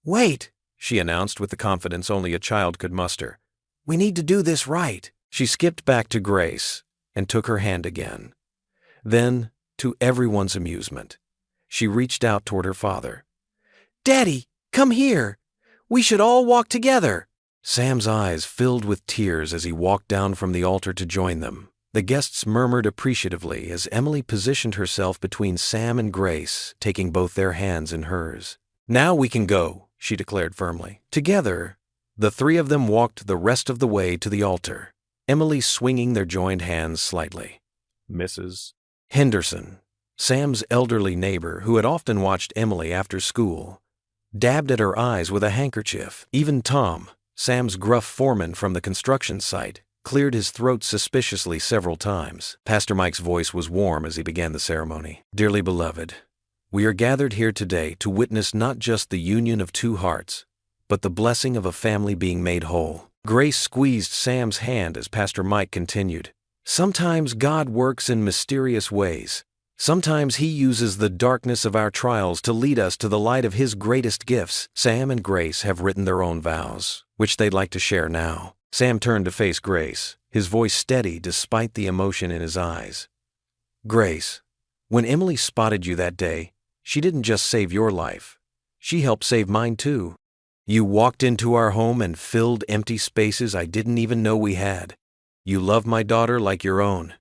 "Wait," she announced with the confidence only a child could muster. "We need to do this right." She skipped back to Grace and took her hand again. Then, to everyone's amusement, she reached out toward her father. "Daddy, come here. We should all walk together." Sam's eyes filled with tears as he walked down from the altar to join them. The guests murmured appreciatively as Emily positioned herself between Sam and Grace, taking both their hands in hers. "Now we can go," she declared firmly. Together, the three of them walked the rest of the way to the altar, Emily swinging their joined hands slightly. Mrs. Henderson, Sam's elderly neighbor who had often watched Emily after school, dabbed at her eyes with a handkerchief. Even Tom, Sam's gruff foreman from the construction site, cleared his throat suspiciously several times. Pastor Mike's voice was warm as he began the ceremony. "Dearly beloved, we are gathered here today to witness not just the union of two hearts, but the blessing of a family being made whole." Grace squeezed Sam's hand as Pastor Mike continued. "Sometimes God works in mysterious ways. Sometimes He uses the darkness of our trials to lead us to the light of His greatest gifts." Sam and Grace have written their own vows, which they'd like to share now. Sam turned to face Grace, his voice steady despite the emotion in his eyes. "Grace, when Emily spotted you that day, she didn't just save your life. She helped save mine too. You walked into our home and filled empty spaces I didn't even know we had. You love my daughter like your own,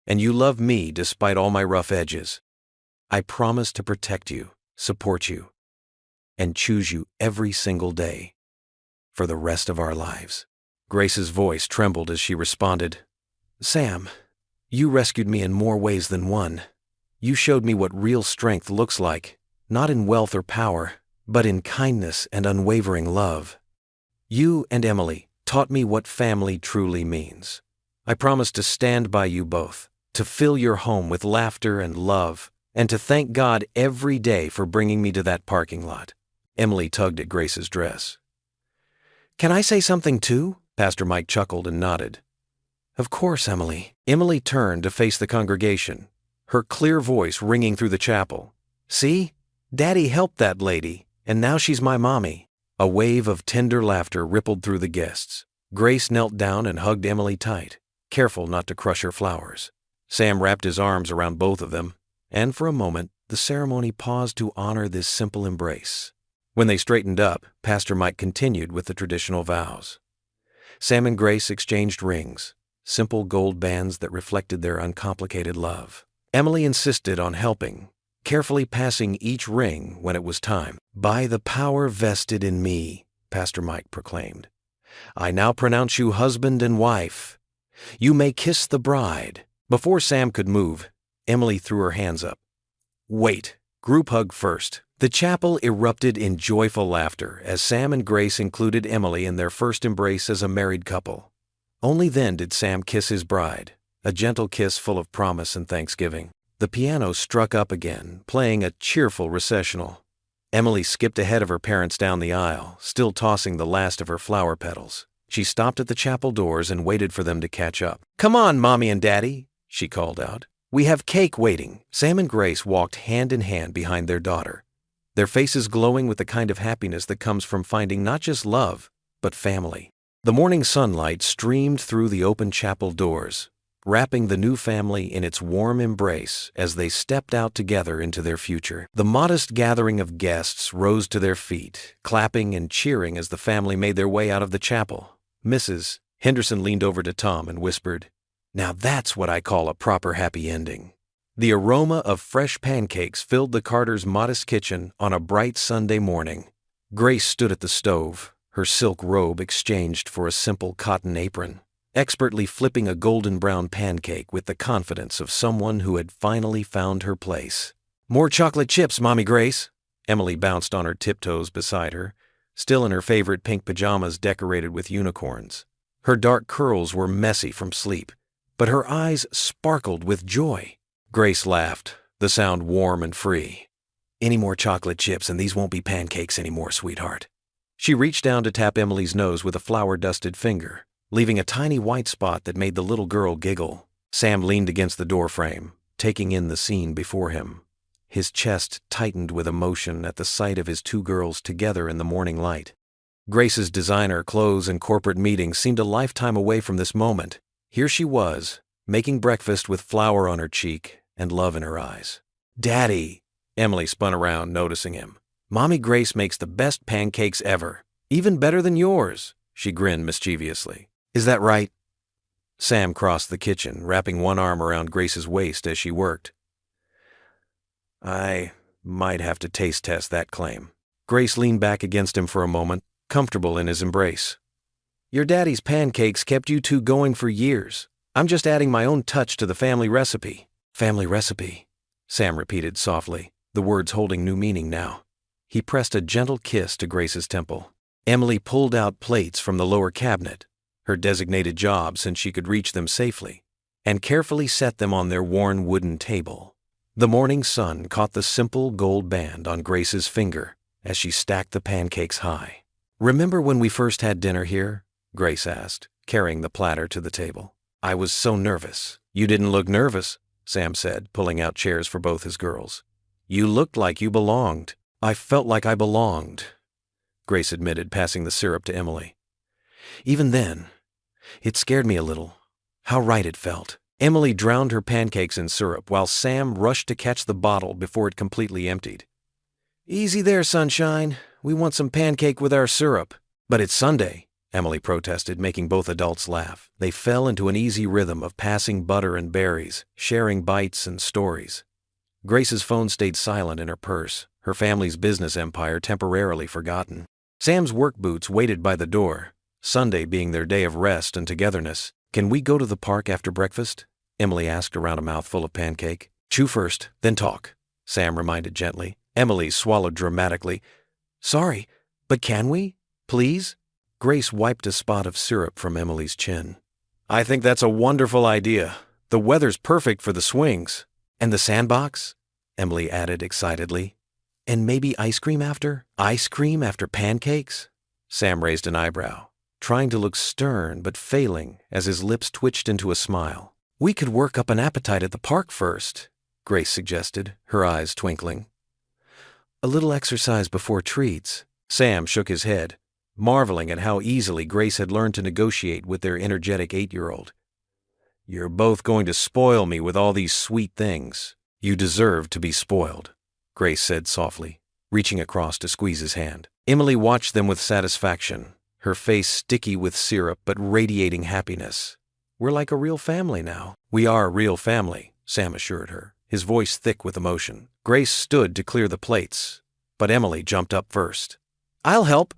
and you love me despite all my rough edges. I promise to protect you, support you, and choose you every single day for the rest of our lives." Grace's voice trembled as she responded, "Sam, you rescued me in more ways than one. You showed me what real strength looks like, not in wealth or power, but in kindness and unwavering love. You and Emily taught me what family truly means. I promise to stand by you both, to fill your home with laughter and love, and to thank God every day for bringing me to that parking lot." Emily tugged at Grace's dress. "Can I say something too?" Pastor Mike chuckled and nodded. "Of course, Emily." Emily turned to face the congregation, her clear voice ringing through the chapel. "See? Daddy helped that lady, and now she's my mommy." A wave of tender laughter rippled through the guests. Grace knelt down and hugged Emily tight, careful not to crush her flowers. Sam wrapped his arms around both of them, and for a moment the ceremony paused to honor this simple embrace. When they straightened up, Pastor Mike continued with the traditional vows. Sam and Grace exchanged rings, simple gold bands that reflected their uncomplicated love. Emily insisted on helping, carefully passing each ring when it was time. "By the power vested in me," Pastor Mike proclaimed, "I now pronounce you husband and wife. You may kiss the bride." Before Sam could move, Emily threw her hands up. "Wait, group hug first." The chapel erupted in joyful laughter as Sam and Grace included Emily in their first embrace as a married couple. Only then did Sam kiss his bride, a gentle kiss full of promise and thanksgiving. The piano struck up again, playing a cheerful recessional. Emily skipped ahead of her parents down the aisle, still tossing the last of her flower petals. She stopped at the chapel doors and waited for them to catch up. "Come on, Mommy and Daddy," she called out. "We have cake waiting." Sam and Grace walked hand in hand behind their daughter, their faces glowing with the kind of happiness that comes from finding not just love, but family. The morning sunlight streamed through the open chapel doors, wrapping the new family in its warm embrace as they stepped out together into their future. The modest gathering of guests rose to their feet, clapping and cheering as the family made their way out of the chapel. Mrs. Henderson leaned over to Tom and whispered, "Now that's what I call a proper happy ending." The aroma of fresh pancakes filled the Carters' modest kitchen on a bright Sunday morning. Grace stood at the stove, her silk robe exchanged for a simple cotton apron, expertly flipping a golden brown pancake with the confidence of someone who had finally found her place. "More chocolate chips, Mommy Grace." Emily bounced on her tiptoes beside her, still in her favorite pink pajamas decorated with unicorns. Her dark curls were messy from sleep, but her eyes sparkled with joy. Grace laughed, the sound warm and free. "Any more chocolate chips and these won't be pancakes anymore, sweetheart." She reached down to tap Emily's nose with a flour-dusted finger, leaving a tiny white spot that made the little girl giggle. Sam leaned against the doorframe, taking in the scene before him. His chest tightened with emotion at the sight of his two girls together in the morning light. Grace's designer clothes and corporate meetings seemed a lifetime away from this moment. Here she was, making breakfast with flour on her cheek and love in her eyes. "Daddy!" Emily spun around, noticing him. "Mommy Grace makes the best pancakes ever. Even better than yours," she grinned mischievously. "Is that right?" Sam crossed the kitchen, wrapping one arm around Grace's waist as she worked. "I might have to taste test that claim." Grace leaned back against him for a moment, comfortable in his embrace. "Your daddy's pancakes kept you two going for years. I'm just adding my own touch to the family recipe." "Family recipe," Sam repeated softly, the words holding new meaning now. He pressed a gentle kiss to Grace's temple. Emily pulled out plates from the lower cabinet, her designated job since she could reach them safely, and carefully set them on their worn wooden table. The morning sun caught the simple gold band on Grace's finger as she stacked the pancakes high. "Remember when we first had dinner here?" Grace asked, carrying the platter to the table. "I was so nervous." "You didn't look nervous," Sam said, pulling out chairs for both his girls. "You looked like you belonged." "I felt like I belonged," Grace admitted, passing the syrup to Emily. "Even then, it scared me a little. How right it felt." Emily drowned her pancakes in syrup while Sam rushed to catch the bottle before it completely emptied. "Easy there, sunshine. We want some pancake with our syrup." "But it's Sunday," Emily protested, making both adults laugh. They fell into an easy rhythm of passing butter and berries, sharing bites and stories. Grace's phone stayed silent in her purse, her family's business empire temporarily forgotten. Sam's work boots waited by the door, Sunday being their day of rest and togetherness. "Can we go to the park after breakfast?" Emily asked around a mouthful of pancake. "Chew first, then talk," Sam reminded gently. Emily swallowed dramatically. "Sorry, but can we? Please?" Grace wiped a spot of syrup from Emily's chin. "I think that's a wonderful idea. The weather's perfect for the swings." "And the sandbox?" Emily added excitedly. "And maybe ice cream after? Ice cream after pancakes?" Sam raised an eyebrow, trying to look stern but failing as his lips twitched into a smile. "We could work up an appetite at the park first," Grace suggested, her eyes twinkling. "A little exercise before treats." Sam shook his head, marveling at how easily Grace had learned to negotiate with their energetic 8-year-old. "You're both going to spoil me with all these sweet things." "You deserve to be spoiled," Grace said softly, reaching across to squeeze his hand. Emily watched them with satisfaction, her face sticky with syrup but radiating happiness. "We're like a real family now." "We are a real family," Sam assured her, his voice thick with emotion. Grace stood to clear the plates, but Emily jumped up first. "I'll help.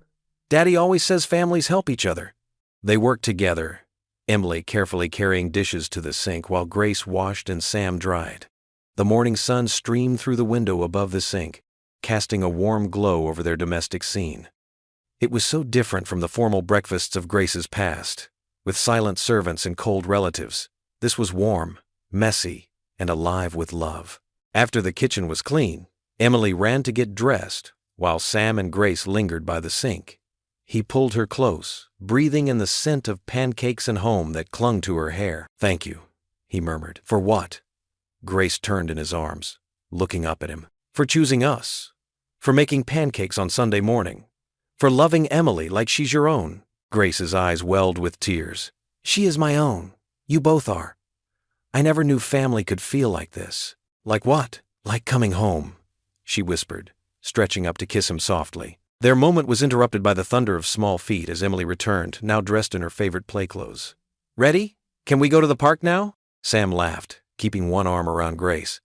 Daddy always says families help each other." They worked together, Emily carefully carrying dishes to the sink while Grace washed and Sam dried. The morning sun streamed through the window above the sink, casting a warm glow over their domestic scene. It was so different from the formal breakfasts of Grace's past, with silent servants and cold relatives. This was warm, messy, and alive with love. After the kitchen was clean, Emily ran to get dressed, while Sam and Grace lingered by the sink. He pulled her close, breathing in the scent of pancakes and home that clung to her hair. "Thank you," he murmured. "For what?" Grace turned in his arms, looking up at him. "For choosing us. For making pancakes on Sunday morning. For loving Emily like she's your own." Grace's eyes welled with tears. "She is my own. You both are. I never knew family could feel like this." "Like what?" "Like coming home," she whispered, stretching up to kiss him softly. Their moment was interrupted by the thunder of small feet as Emily returned, now dressed in her favorite play clothes. "Ready? Can we go to the park now?" Sam laughed, keeping one arm around Grace.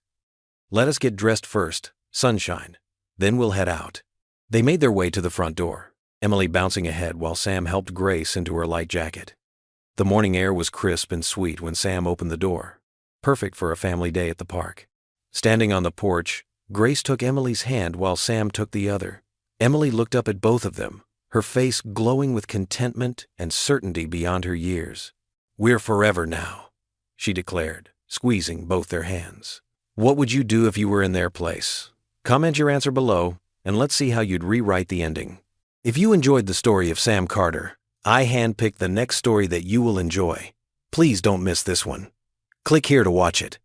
"Let us get dressed first, sunshine. Then we'll head out." They made their way to the front door, Emily bouncing ahead while Sam helped Grace into her light jacket. The morning air was crisp and sweet when Sam opened the door, perfect for a family day at the park. Standing on the porch, Grace took Emily's hand while Sam took the other. Emily looked up at both of them, her face glowing with contentment and certainty beyond her years. "We're forever now," she declared, squeezing both their hands. What would you do if you were in their place? Comment your answer below, and let's see how you'd rewrite the ending. If you enjoyed the story of Sam Carter, I handpicked the next story that you will enjoy. Please don't miss this one. Click here to watch it.